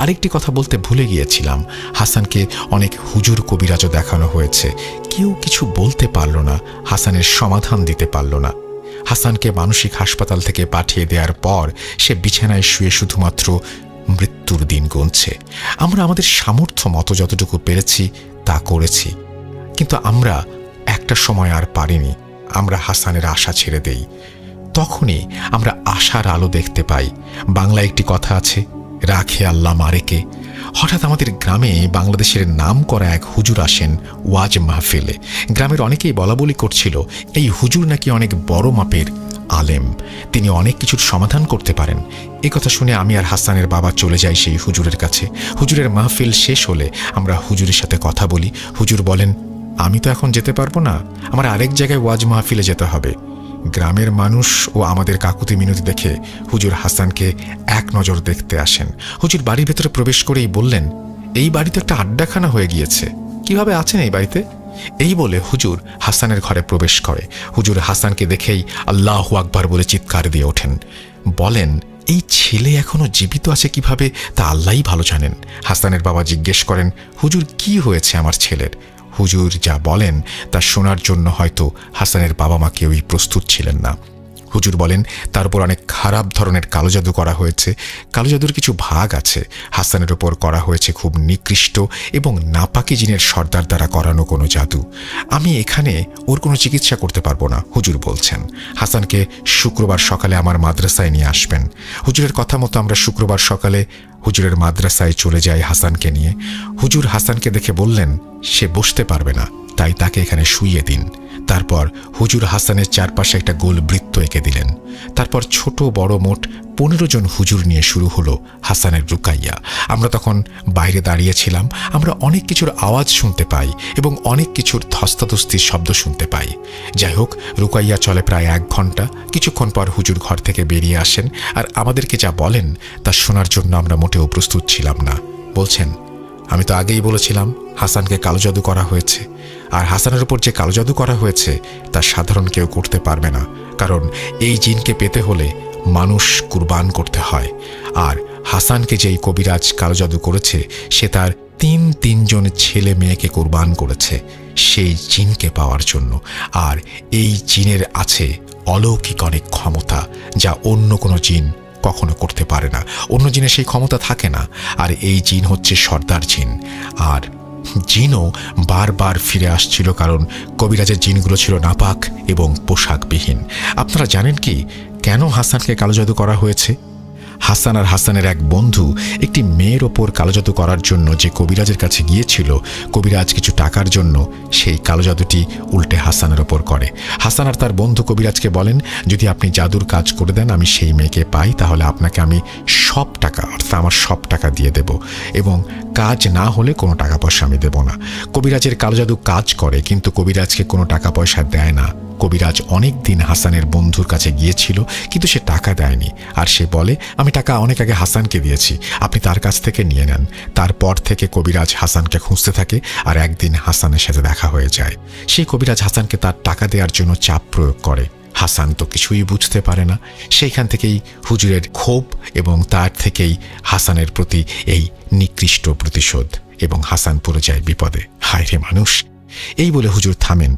আরেকটি কথা বলতে ভুলে গিয়েছিলাম, হাসানকে অনেক হুজুর কবিরাজও দেখানো হয়েছে। কেউ কিছু বলতে পারল না, হাসানের সমাধান দিতে পারল না। হাসানকে মানসিক হাসপাতাল থেকে পাঠিয়ে দেওয়ার পর সে বিছানায় শুয়ে শুধুমাত্র মৃত্যুর দিন গুনছে। আমরা আমাদের সামর্থ্য মতো যতটুকু পেরেছি তা করেছি, কিন্তু আমরা একটা সময় আর পারিনি। আমরা হাসানের আশা ছেড়ে দেই। তখনই আমরা আশার আলো দেখতে পাই। বাংলায় একটি কথা আছে, রাখে আল্লাহ মারেকে। হঠাৎ আমাদের গ্রামে বাংলাদেশের নাম করা এক হুজুর আসেন ওয়াজ মাহফিলে। গ্রামের অনেকেই বলাবলি করছিল এই হুজুর নাকি অনেক বড় মাপের আলেম, তিনি অনেক কিছুর সমাধান করতে পারেন। এই কথা শুনে আমি আর হাসানের বাবা চলে যাই সেই হুজুরের কাছে। হুজুরের মাহফিল শেষ হলে আমরা হুজুরের সাথে কথা বলি। হুজুর বলেন, আমি তো এখন যেতে পারবো না, আমার আরেক জায়গায় ওয়াজ মাহফিলে যেতে হবে। গ্রামের মানুষ ও আমাদের কাকুতি মিনতি দেখে হুজুর হাসানকে এক নজর দেখতে আসেন। হুজুর বাড়ির ভেতরে প্রবেশ করেই বললেন, এই বাড়িতে একটা আড্ডাখানা হয়ে গিয়েছে, কিভাবে আছেন এই বাড়িতে? এই বলে হুজুর হাসানের ঘরে প্রবেশ করে। হুজুর হাসানকে দেখেই আল্লাহু আকবার বলে চিৎকার দিয়ে ওঠেন। বলেন, এই ছেলে এখনো জীবিত আছে কিভাবে তা আল্লাহই ভালো জানেন। হাসানের বাবা জিজ্ঞেস করেন, হুজুর কি হয়েছে আমার ছেলের? হুজুর যা বলেন তা শোনার জন্য হয়তো হাসানের বাবা মা কেউই প্রস্তুত ছিলেন না। হুজুর বলেন, তার উপর অনেক খারাপ ধরনের কালো জাদু করা হয়েছে। কালো জাদুর কিছু ভাগ আছে। হাসানের উপর করা হয়েছে খুব নিকৃষ্ট এবং নাপাকি জিনের সর্দার দ্বারা করানো কোনো জাদু। আমি এখানে ওর কোনো চিকিৎসা করতে পারবো না, হুজুর বলছেন। হাসানকে শুক্রবার সকালে আমার মাদ্রাসায় নিয়ে আসবেন। হুজুরের কথা মতো আমরা শুক্রবার সকালে হুজুরের মাদ্রাসায় চলে যাই হাসানকে নিয়ে। হুজুর হাসানকে দেখে বললেন, সে বসতে পারবে না, তাই তাকে এখানে শুইয়ে দিন। তারপর হুজুর হাসানের চারপাশে একটা গোল বৃত্ত এঁকে দিলেন। তারপর ছোট বড় মোট 15 জন হুজুর নিয়ে শুরু হলো হাসানের রুকাইয়া। আমরা তখন বাইরে দাঁড়িয়েছিলাম। আমরা অনেক কিছুর আওয়াজ শুনতে পাই এবং অনেক কিছুর ধস্তাধস্তির শব্দ শুনতে পাই। যাই হোক, রুকাইয়া চলে প্রায় 1 ঘন্টা। কিছুক্ষণ পর হুজুর ঘর থেকে বেরিয়ে আসেন আর আমাদেরকে যা বলেন তা শোনার জন্য আমরা মোটেও প্রস্তুত ছিলাম না। বলছেন, আমি তো আগেই বলেছিলাম হাসানকে কালো জাদু করা হয়েছে, আর হাসানের উপর যে কালো জাদু করা হয়েছে তা সাধারণ কেউ করতে পারবে না, কারণ এই জিনকে পেতে হলে মানুষ কুরবান করতে হয়। আর হাসানকে যেই কবিরাজ কালো জাদু করেছে সে তার তিনজন ছেলে মেয়েকে কোরবান করেছে সেই জিনকে পাওয়ার জন্য। আর এই জিনের আছে অলৌকিক অনেক ক্ষমতা, যা অন্য কোনো জিন কখনো করতে পারে না। অন্য জিনের সেই ক্ষমতা থাকে না। আর এই জিন হচ্ছে সর্দার জিন। আর জিনও বারবার ফিরে আসছিল, কারণ কবিরাজের জিনগুলো ছিল নাপাক এবং পোশাকবিহীন। আপনারা জানেন কি কেন হাসানকে কালো জাদু করা হয়েছে? হাসান আর হাসানের এক বন্ধু একটি মেয়ের ওপর কালো জাদু করার জন্য যে কবিরাজের কাছে গিয়েছিল, কবিরাজ কিছু টাকার জন্য সেই কালো জাদুটি উল্টে হাসানের ওপর করে। হাসান আর তার বন্ধু কবিরাজকে বলেন, যদি আপনি জাদুর কাজ করে দেন, আমি সেই মেয়েকে পাই, তাহলে আপনাকে আমি সব টাকা, অর্থাৎ আমার সব টাকা দিয়ে দেব, এবং কাজ না হলে কোনো টাকা পয়সা আমি দেব না। কবিরাজের কালো জাদু কাজ করে, কিন্তু কবিরাজকে কোনো টাকা পয়সা দেয় না। কবিরাজ অনেক দিন হাসানের বন্ধুর কাছে গিয়েছিল, কিন্তু সে টাকা দেয়নি। আর সে বলে, আমি টাকা অনেক আগে হাসানকে দিয়েছি, আপনি তার কাছ থেকে নিয়ে নেন। তারপর থেকে কবিরাজ হাসানকে খুঁজতে থাকে, আর একদিন হাসানের সাথে দেখা হয়ে যায়। সেই কবিরাজ হাসানকে তার টাকা দেওয়ার জন্য চাপ প্রয়োগ করে। হাসান তো কিছুই বুঝতে পারে না। সেইখান থেকেই হুজুরের ক্ষোভ, এবং তার থেকেই হাসানের প্রতি এই নিকৃষ্ট প্রতিশোধ, এবং হাসান পড়ে যায় বিপদে। হায় রে মানুষ! এই বলে হুজুর থামেন।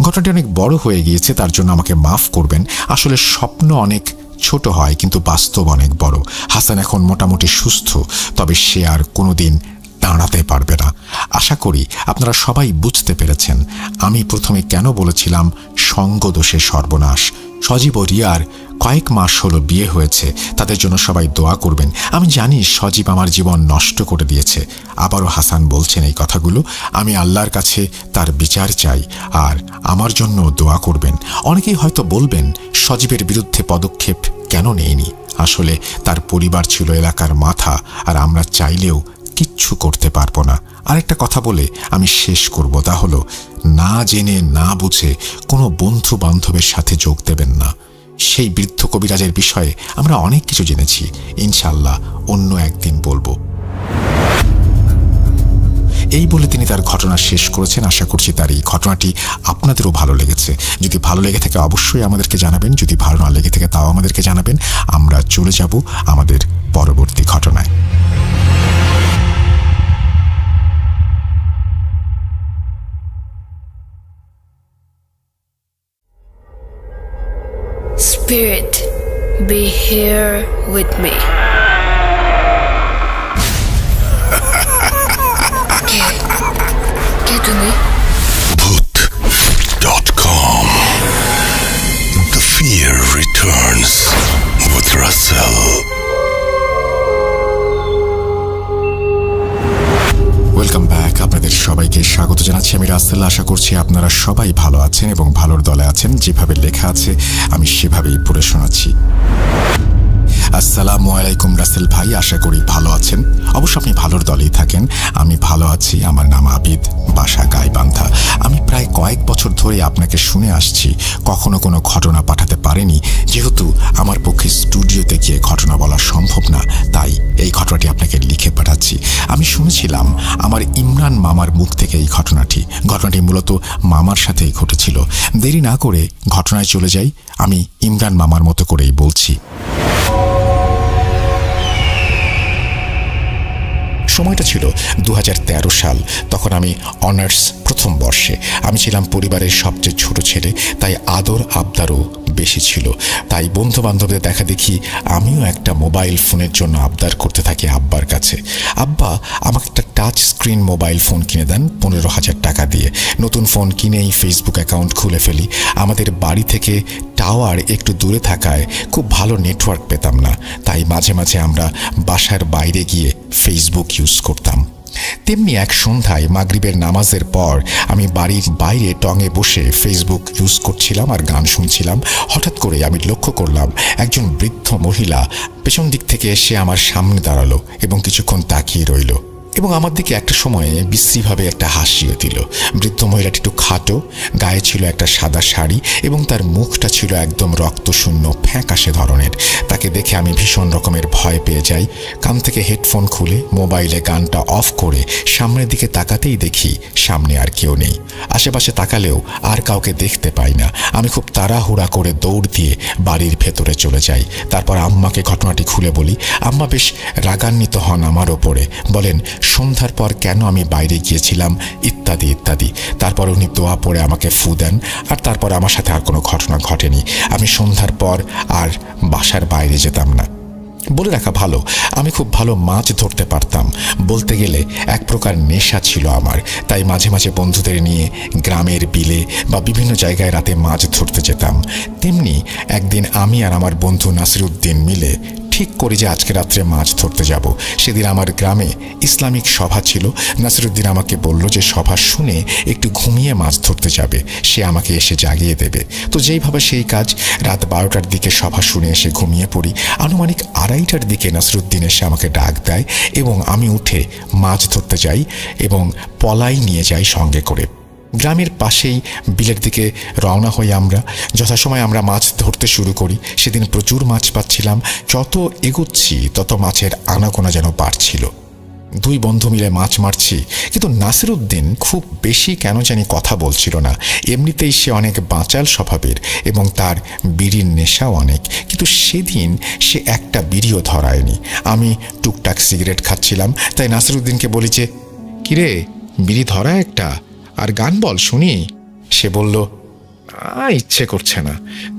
ঘটনাটি অনেক বড় হয়ে গিয়েছে, তার জন্য আমাকে মাফ করবেন। আসলে স্বপ্ন অনেক ছোট হয়, কিন্তু বাস্তব অনেক বড়। হাসান এখন মোটামুটি সুস্থ, তবে সে আর কোনোদিন দাঁড়াতে পারবে না। আশা করি আপনারা সবাই বুঝতে পেরেছেন আমি প্রথমে কেন বলেছিলাম সঙ্গদোষে সর্বনাশ। সজীব ও রিয়ার কয়েক মাস হলো বিয়ে হয়েছে, তাদের জন্য সবাই দোয়া করবেন। আমি জানি সজীব আমার জীবন নষ্ট করে দিয়েছে। আবারও হাসান বলছেন এই কথাগুলো। আমি আল্লাহর কাছে তার বিচার চাই, আর আমার জন্য দোয়া করবেন। অনেকেই হয়তো বলবেন, সজীবের বিরুদ্ধে পদক্ষেপ কেন নেয়নি? আসলে তার পরিবার ছিল এলাকার মাথা, আর আমরা চাইলেও কিচ্ছু করতে পারবো না। আরেকটা কথা বলে আমি শেষ করব, তা হলো, না জেনে না বুঝে কোনো বন্ধু বান্ধবের সাথে যোগ দেবেন না। সেই বৃদ্ধ কবিরাজের বিষয়ে আমরা অনেক কিছু জেনেছি, ইনশাল্লাহ অন্য একদিন বলবো। এই বলে তিনি তার ঘটনা শেষ করেছেন। আশা করছি তার এই ঘটনাটি আপনাদেরও ভালো লেগেছে। যদি ভালো লেগে থাকে অবশ্যই আমাদেরকে জানাবেন, যদি ভালো না লেগে থাকে তাও আমাদেরকে জানাবেন। আমরা চলে যাব আমাদের পরবর্তী ঘটনায়। Spirit, be here with me. কে তুমি? Bhoot.com. The fear returns with Russell. Welcome back. আপনাদের সবাইকে স্বাগত জানাচ্ছি। আমি রাসেল। আশা করছি আপনারা সবাই ভালো আছেন এবং ভালোর দলে আছেন। যেভাবে লেখা আছে আমি সেভাবেই পড়ে শোনাচ্ছি। আসসালামু আলাইকুম রাসেল ভাই, আশা করি ভালো আছেন। অবশ্য আপনি ভালোর দলেই থাকেন। আমি ভালো আছি। আমার নাম আবিদ, বাসা গাইবান্ধা। আমি প্রায় কয়েক বছর ধরে আপনাকে শুনে আসছি, কখনো কোনো ঘটনা পাঠাতে পারেনি, যেহেতু আমার পক্ষে স্টুডিওতে গিয়ে ঘটনা বলা সম্ভব না, তাই এই ঘটনাটি আপনাকে লিখে পাঠাচ্ছি। আমি শুনেছিলাম আমার ইমরান মামার মুখ থেকে এই ঘটনাটি মূলত মামার সাথেই ঘটেছিল। দেরি না করে ঘটনায় চলে যাই। আমি ইমরান মামার মতো করেই বলছি। সময়টা ছিল 2013 সাল। তখন আমি অনার্স প্রথম বর্ষে। আমি ছিলাম পরিবারের সবচেয়ে ছোট ছেলে, তাই আদর আবদারও বেশি ছিল। তাই বন্ধু বান্ধবদের দেখা দেখি আমিও একটা মোবাইল ফোনের জন্য আবদার করতে থাকি আব্বার কাছে। আব্বা আমাকে একটা টাচ স্ক্রিন মোবাইল ফোন কিনে দেন 15,000 টাকা দিয়ে। নতুন ফোন কিনেই ফেসবুক অ্যাকাউন্ট খুলে ফেলি। আমাদের বাড়ি থেকে টাওয়ার একটু দূরে থাকায় খুব ভালো নেটওয়ার্ক পেতাম না, তাই মাঝে মাঝে আমরা বাসার বাইরে গিয়ে ফেসবুক ইউজ করতাম। তেমনি এক সন্ধ্যায় মাগরিবের নামাজের পর আমি বাড়ির বাইরে টঙে বসে ফেসবুক ইউজ করছিলাম আর গান শুনছিলাম। হঠাৎ করে আমি লক্ষ্য করলাম একজন বৃদ্ধ মহিলা পেছন দিক থেকে এসে আমার সামনে দাঁড়ালো এবং কিছুক্ষণ তাকিয়ে রইল, এবং আমার দিকে একটা সময়ে বিশ্রীভাবে একটা হাসিও দিল। বৃদ্ধ মহিলাটি একটু খাটো, গায়ে ছিল একটা সাদা শাড়ি, এবং তার মুখটা ছিল একদম রক্তশূন্য ফ্যাকাশে ধরনের। তাকে দেখে আমি ভীষণ রকমের ভয় পেয়ে যাই। কান থেকে হেডফোন খুলে মোবাইলে গানটা অফ করে সামনের দিকে তাকাতেই দেখি সামনে আর কেউ নেই। আশেপাশে তাকালেও আর কাউকে দেখতে পাই না। আমি খুব তাড়াহুড়া করে দৌড় দিয়ে বাড়ির ভেতরে চলে যাই। তারপর আম্মাকে ঘটনাটি খুলে বলি। আম্মা বেশ রাগান্বিত হন আমার ওপরে, বলেন সন্ধ্যার পর কেন আমি বাইরে গিয়েছিলাম, ইত্যাদি ইত্যাদি। তারপর উনি দোয়া পড়ে আমাকে ফু দেন, আর তারপর আমার সাথে আর কোনো ঘটনা ঘটেনি। আমি সন্ধ্যার পর আর বাসার বাইরে যেতাম না। বলে রাখা ভালো, আমি খুব ভালো মাছ ধরতে পারতাম। বলতে গেলে এক প্রকার নেশা ছিল আমার। তাই মাঝে মাঝে বন্ধুদের নিয়ে গ্রামের বিলে বা বিভিন্ন জায়গায় রাতে মাছ ধরতে যেতাম। তেমনি একদিন আমি আর আমার বন্ধু নাসিরুদ্দিন মিলে ঠিক করি যে আজকে রাত্রে মাছ ধরতে যাব। সেদিন আমার গ্রামে ইসলামিক সভা ছিল। নাসিরুদ্দিন আমাকে বলল যে সভা শুনে একটু ঘুমিয়ে মাছ ধরতে যাবে, সে আমাকে এসে জাগিয়ে দেবে। তো যেইভাবে সেই কাজ, রাত 12টার দিকে সভা শুনে এসে ঘুমিয়ে পড়ি। আনুমানিক 2:30টার দিকে নাসিরুদ্দিন এসে আমাকে ডাক দেয় এবং আমি উঠে মাছ ধরতে যাই এবং পলাই নিয়ে যাই সঙ্গে করে। গ্রামের পাশেই বিলের দিকে রওনা হই আমরা। যথাসময় আমরা মাছ ধরতে শুরু করি। সেদিন প্রচুর মাছ পাচ্ছিলাম। যত এগোচ্ছি তত মাছের আনাগোনা যেন বাড়ছিল। 2 বন্ধু মিলে মাছ মারছি, কিন্তু নাসিরুদ্দিন খুব বেশি কেন জানি কথা বলছিল না। এমনিতেই সে অনেক বাঁচাল স্বভাবের এবং তার বিড়ির নেশাও অনেক, কিন্তু সেদিন সে একটা বিড়িও ধরায়নি। আমি টুকটাক সিগারেট খাচ্ছিলাম, তাই নাসিরুদ্দিনকে বলি যে, কিরে বিড়ি ধরা একটা, আর গান বল শুনি। সে বলল, ইচ্ছে করছে না,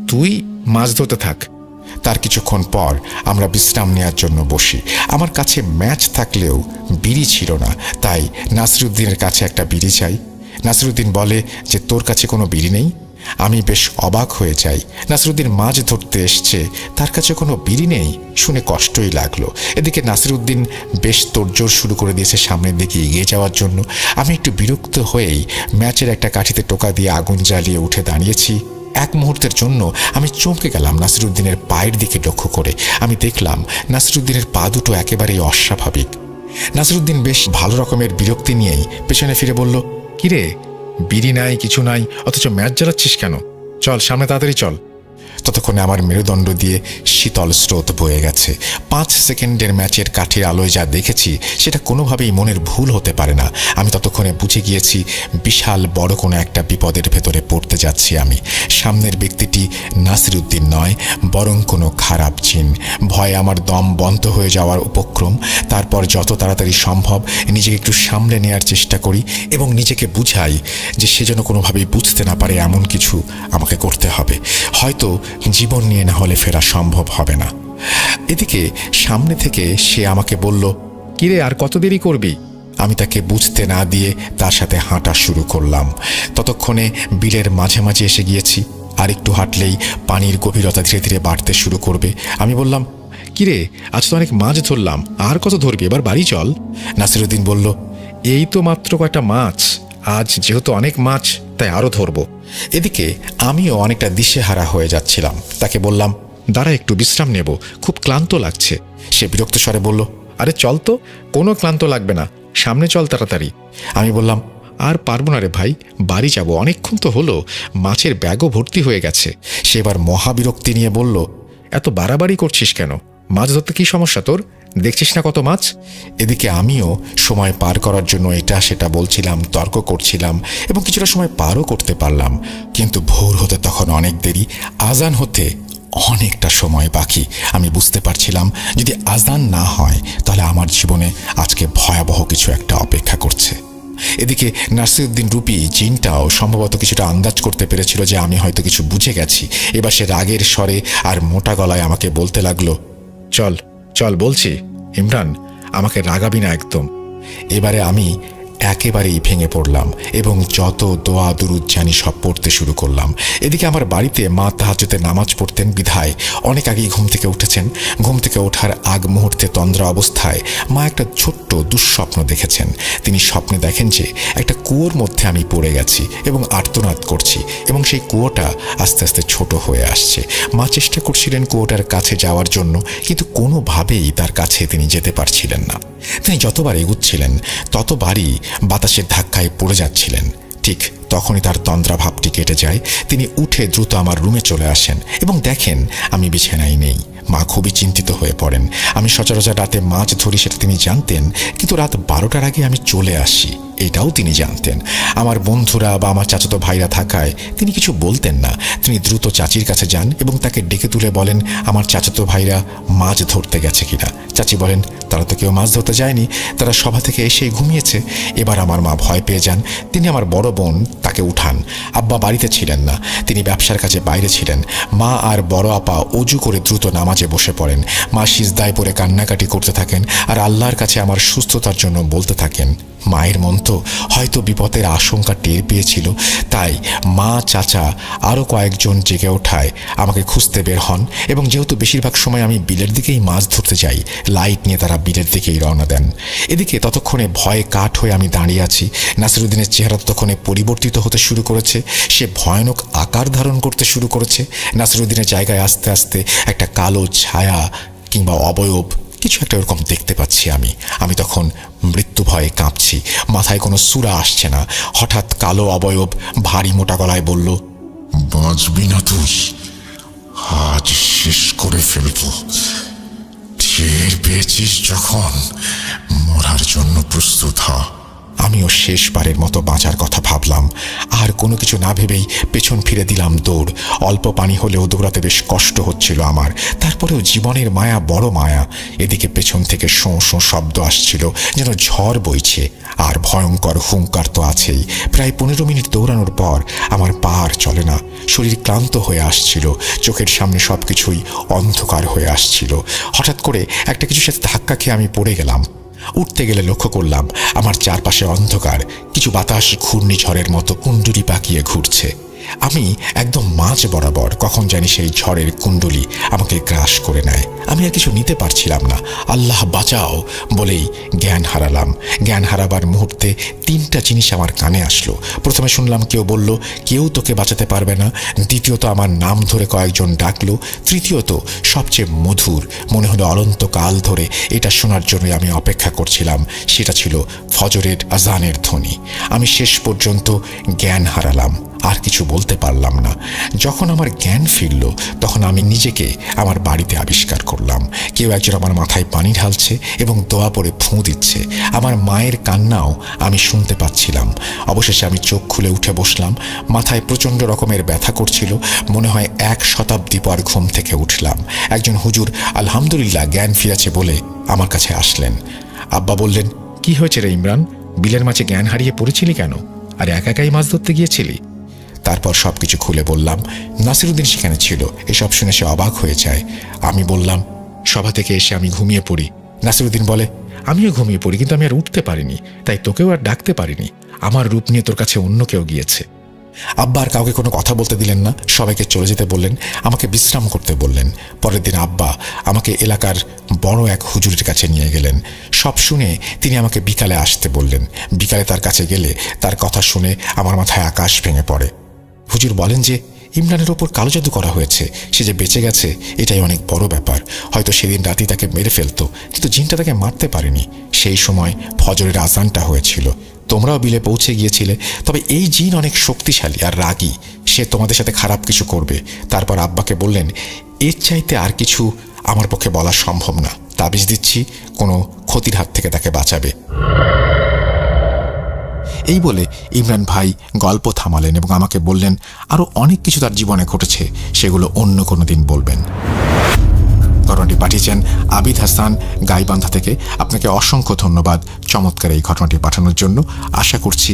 তুই মাছ ধরতে থাক। তার কিছুক্ষণ পর আমরা বিশ্রাম নেওয়ার জন্য বসি। আমার কাছে ম্যাচ থাকলেও বিড়ি ছিল না, তাই নাসিরুদ্দিনের কাছে একটা বিড়ি চাই। নাসিরুদ্দিন বলে যে, তোর কাছে কোনো বিড়ি নেই? আমি বেশ অবাক হয়ে যাই। নাসিরুদ্দিন মাছ ধরতে এসছে, তার কাছে কোনো বিড়ি নেই শুনে কষ্টই লাগলো। এদিকে নাসিরুদ্দিন বেশ তোড়জোড় শুরু করে দিয়েছে সামনের দিকে এগিয়ে যাওয়ার জন্য। আমি একটু বিরক্ত হয়েই ম্যাচের একটা কাঠিতে টোকা দিয়ে আগুন জ্বালিয়ে উঠে দাঁড়িয়েছি। এক মুহূর্তের জন্য আমি চমকে গেলাম নাসিরুদ্দিনের পায়ের দিকে লক্ষ্য করে। আমি দেখলাম নাসিরুদ্দিনের পা দুটো একেবারেই অস্বাভাবিক। নাসিরুদ্দিন বেশ ভালো রকমের বিরক্তি নিয়েই পেছনে ফিরে বলল, কিরে বিড়ি নাই, কিছু নাই, অথচ ম্যাচ জ্বালাচ্ছিস কেন? চল সামনে তাড়াতাড়ি চল। ততক্ষণে আমার মেরুদণ্ড দিয়ে শীতল স্রোত বয়ে গেছে। 5 সেকেন্ডের ম্যাচের কাঠের আলোয় যা দেখেছি সেটা কোনোভাবেই মনের ভুল হতে পারে না। আমি ততক্ষণে বুঝে গিয়েছি বিশাল বড় কোনো একটা বিপদের ভেতরে পড়তে যাচ্ছি আমি। সামনের ব্যক্তিটি নাসিরুদ্দিন নয়, বরং কোনো খারাপ জিন। ভয়ে আমার দম বন্ধ হয়ে যাওয়ার উপক্রম। তারপর যত তাড়াতাড়ি সম্ভব নিজেকে একটু সামলে নেওয়ার চেষ্টা করি এবং নিজেকে বুঝাই যে সে যেন কোনোভাবেই বুঝতে না পারে এমন কিছু আমাকে করতে হবে। হয়তো জীবন নিয়ে না হলে ফেরা সম্ভব হবে না। এদিকে সামনে থেকে সে আমাকে বলল, কিরে আর কত দেরি করবি? আমি তাকে বুঝতে না দিয়ে তার সাথে হাঁটা শুরু করলাম। ততক্ষণে বিলের মাঝে মাঝে এসে গিয়েছি। আর একটু হাঁটলেই পানির গভীরতা ধীরে ধীরে বাড়তে শুরু করবে। আমি বললাম, কিরে আজ তো অনেক মাছ ধরলাম, আর কত ধরবি, এবার বাড়ি চল। নাসিরুদ্দিন বলল, এই তো মাত্র কয়টা মাছ, আজ যেহেতু অনেক মাছ তাই আরও ধরবো। এদিকে আমিও অনেকটা দিশেহারা হয়ে যাচ্ছিলাম। তাকে বললাম, দাঁড়া একটু বিশ্রাম নেব, খুব ক্লান্ত লাগছে। সে বিরক্ত স্বরে বলল, আরে চল তো, কোনো ক্লান্ত লাগবে না, সামনে চল তাড়াতাড়ি। আমি বললাম, আর পারবো না রে ভাই, বাড়ি যাব, অনেকক্ষণ তো হলো, মাছের ব্যাগও ভর্তি হয়ে গেছে। সে এবার মহাবিরক্তি নিয়ে বলল, এত বাড়াবাড়ি করছিস কেন? মাছ ধরতে কী সমস্যা তোর? দেখছিস না কত মাছ? এদিকে আমিও সময় পার করার জন্য এটা সেটা বলছিলাম, তর্ক করছিলাম এবং কিছুটা সময় পারও করতে পারলাম। কিন্তু ভোর হতে তখন অনেক দেরি, আজান হতে অনেকটা সময় বাকি। আমি বুঝতে পারছিলাম যদি আজান না হয় তাহলে আমার জীবনে আজকে ভয়াবহ কিছু একটা অপেক্ষা করছে। এদিকে নাসিরুদ্দিন রূপী জিনটাও সম্ভবত কিছুটা আন্দাজ করতে পেরেছিল যে আমি হয়তো কিছু বুঝে গেছি। এবার সে রাগের স্বরে আর মোটা গলায় আমাকে বলতে লাগলো, চল চল বলছি, ইমরান আমাকে রাগাবি না একদম। এবারে আমি একেবারেই ভেঙে পড়লাম এবং যত দোয়া দুরুদ জানি সব পড়তে শুরু করলাম। এদিকে আমার বাড়িতে মা তাহাজ্জুদের নামাজ পড়তেন বিধায় অনেক আগেই ঘুম থেকে উঠেছেন। ঘুম থেকে ওঠার আগ মুহূর্তে তন্দ্রা অবস্থায় মা একটা ছোট্ট দুঃস্বপ্ন দেখেছেন। তিনি স্বপ্নে দেখেন যে একটা কুয়োর মধ্যে আমি পড়ে গেছি এবং আর্তনাদ করছি এবং সেই কুয়োটা আস্তে আস্তে ছোট হয়ে আসছে। মা চেষ্টা করছিলেন কুয়োটার কাছে যাওয়ার জন্য, কিন্তু কোনোভাবেই তার কাছে তিনি যেতে পারছিলেন না। তিনি যতবার এগুচ্ছিলেন ততবারই বাতাসের ধাক্কায় পড়ে যাচ্ছিলেন। ঠিক তখনই তার তন্দ্রা ভাবটি কেটে যায়। তিনি উঠে দ্রুত আমার রুমে চলে আসেন এবং দেখেন আমি বিছানায় নেই। মা খুবই চিন্তিত হয়ে পড়েন। আমি সচরাচর রাতে মাছ ধরি সেটা তিনি জানতেন, কিন্তু রাত 12টার আগে আমি চলে আসি। এটাও তিনি জানতেন। আমার বন্ধুরা বা আমার চাচাতো ভাইরা থাকায় তিনি কিছু বলতেন না। তিনি দ্রুত চাচির কাছে যান এবং তাকে ডেকে তুলে বলেন আমার চাচাতো ভাইরা মাছ ধরতে গেছে কিনা। চাচি বলেন তারা তো কেউ মাছ ধরতে যায়নি, তারা সভা থেকে এসেই ঘুমিয়েছে। এবার আমার মা ভয় পেয়ে যান। তিনি আমার বড় বোন তাকে উঠান। আব্বা বাড়িতে ছিলেন না, তিনি ব্যবসার কাজে বাইরে ছিলেন। মা আর বড় আপা অজু করে দ্রুত নামাজে বসে পড়েন। মা সিজদায় পড়ে কান্নাকাটি করতে থাকেন আর আল্লাহর কাছে আমার সুস্থতার জন্য বলতে থাকেন। মায়ের মন তো হয়তো বিপদের আশঙ্কা টের পেয়েছিল, তাই মা, চাচা আরও কয়েকজন জেগে ওঠায় আমাকে খুঁজতে বের হন এবং যেহেতু বেশিরভাগ সময় আমি বিলের দিকেই মাছ ধরতে যাই, লাইট নিয়ে তারা বিলের দিকেই রওনা দেন। এদিকে ততক্ষণে ভয়ে কাঠ হয়ে আমি দাঁড়িয়ে আছি। নাসিরুদ্দিনের চেহারা ততক্ষণে পরিবর্তিত হতে শুরু করেছে, সে ভয়ানক আকার ধারণ করতে শুরু করেছে। নাসিরুদ্দিনের জায়গায় আস্তে আস্তে একটা কালো ছায়া কিংবা অবয়ব কিছু একটা এরকম দেখতে পাচ্ছি আমি তখন মৃত্যু ভয়ে কাঁপছি, মাথায় কোনো সূরা আসছে না। হঠাৎ কালো অবয়ব ভারী মোটা গলায় বলল, বাঁচবি না তুই, আজ শেষ করে ফেলবো। টের পেয়েছিস যখন, মরার জন্য প্রস্তুত হ। আমিও শেষবারের মতো বাঁচার কথা ভাবলাম। আর কোনো কিছু না ভেবেই পেছন ফিরে দিলাম দৌড়। অল্প পানি হলেও দৌড়াতে বেশ কষ্ট হচ্ছিল আমার, তারপরেও জীবনের মায়া বড় মায়া। এদিকে পেছন থেকে শোঁ শোঁ শব্দ আসছিল, যেন ঝড় বইছে। আর ভয়ঙ্কর হুঙ্কার তো আছেই। প্রায় 15 মিনিট দৌড়ানোর পর আমার পা আর চলে না, শরীর ক্লান্ত হয়ে আসছিল, চোখের সামনে সব কিছুই অন্ধকার হয়ে আসছিল। হঠাৎ করে একটা কিছুর সাথে ধাক্কা খেয়ে আমি পড়ে গেলাম। উঠতে গেলে লক্ষ্য করলাম আমার চারপাশে অন্ধকার, কিছু বাতাস ঘূর্ণিঝড়ের মতো কুণ্ডুলি পাকিয়ে ঘুরছে। আমি একদম মাঝ বরাবর, কখন জানি সেই ঝড়ের কুণ্ডলি আমাকে গ্রাস করে নেয়। আমি আর কিছু নিতে পারছিলাম না। আল্লাহ বাঁচাও বলেই জ্ঞান হারালাম। জ্ঞান হারাবার মুহূর্তে 3টা জিনিস আমার কানে আসলো। প্রথমে শুনলাম কেউ বলল, কেউ তোকে বাঁচাতে পারবে না। দ্বিতীয়ত আমার নাম ধরে কয়েকজন ডাকলো। তৃতীয়ত সবচেয়ে মধুর, মনে হলো অনন্তকাল ধরে এটা শোনার জন্যই আমি অপেক্ষা করছিলাম, সেটা ছিল ফজরের আজানের ধ্বনি। আমি শেষ পর্যন্ত জ্ঞান হারালাম, আর কিছু বলতে পারলাম না। যখন আমার জ্ঞান ফিরল তখন আমি নিজেকে আমার বাড়িতে আবিষ্কার করলাম। কেউ একজন আমার মাথায় পানি ঢালছে এবং দোয়া পড়ে ফুঁ দিচ্ছে। আমার মায়ের কান্নাও আমি শুনতে পাচ্ছিলাম। অবশেষে আমি চোখ খুলে উঠে বসলাম। মাথায় প্রচণ্ড রকমের ব্যথা করছিল, মনে হয় 1 শতাব্দী পর ঘুম থেকে উঠলাম। একজন হুজুর আলহামদুলিল্লাহ জ্ঞান ফিরেছে বলে আমার কাছে আসলেন। আব্বা বললেন, কি হয়েছে রে ইমরান, বিলের মাঝে জ্ঞান হারিয়ে পড়েছিলি কেন, আর একা একাই মাছ ধরতে গিয়েছিলি? তারপর সবকিছু খুলে বললাম। নাসিরুদ্দিন সেখানে ছিল। এসব শুনে সে অবাক হয়ে যায়। আমি বললাম, সভা থেকে এসে আমি ঘুমিয়ে পড়ি। নাসিরুদ্দিন বলে, আমিও ঘুমিয়ে পড়ি, কিন্তু আমি আর উঠতে পারিনি, তাই তোকেও আর ডাকতে পারিনি। আমার রূপ নিয়ে তোর কাছে অন্য কেউ গিয়েছে। আব্বা আর কাউকে কোনো কথা বলতে দিলেন না, সবাইকে চলে যেতে বললেন, আমাকে বিশ্রাম করতে বললেন। পরের দিন আব্বা আমাকে এলাকার বড় এক হুজুরের কাছে নিয়ে গেলেন। সব শুনে তিনি আমাকে বিকালে আসতে বললেন। বিকালে তার কাছে গেলে তার কথা শুনে আমার মাথায় আকাশ ভেঙে পড়ে। হুজুর বলেন যে ইমরানের ওপর কালো জাদু করা হয়েছে, সে যে বেঁচে গেছে এটাই অনেক বড় ব্যাপার। হয়তো সেদিন রাতেই তাকে মেরে ফেলতো, কিন্তু জিনটা তাকে মারতে পারেনি। সেই সময় ফজরের আজানটা হয়েছিল, তোমরাও বিলে পৌঁছে গিয়েছিলে। তবে এই জিন অনেক শক্তিশালী আর রাগী, সে তোমাদের সাথে খারাপ কিছু করবে। তারপর আব্বাকে বললেন, এর চাইতে আর কিছু আমার পক্ষে বলা সম্ভব না, তাবিজ দিচ্ছি কোনো ক্ষতির হাত থেকে তাকে বাঁচাবে। এই বলে ইমরান ভাই গল্প থামালেন এবং আমাকে বললেন আরও অনেক কিছু তার জীবনে ঘটেছে, সেগুলো অন্য কোনো দিন বলবেন। ঘটনাটি পাঠিয়েছেন আবিদ হাসান গাইবান্ধা থেকে। আপনাকে অসংখ্য ধন্যবাদ চমৎকার এই ঘটনাটি পাঠানোর জন্য। আশা করছি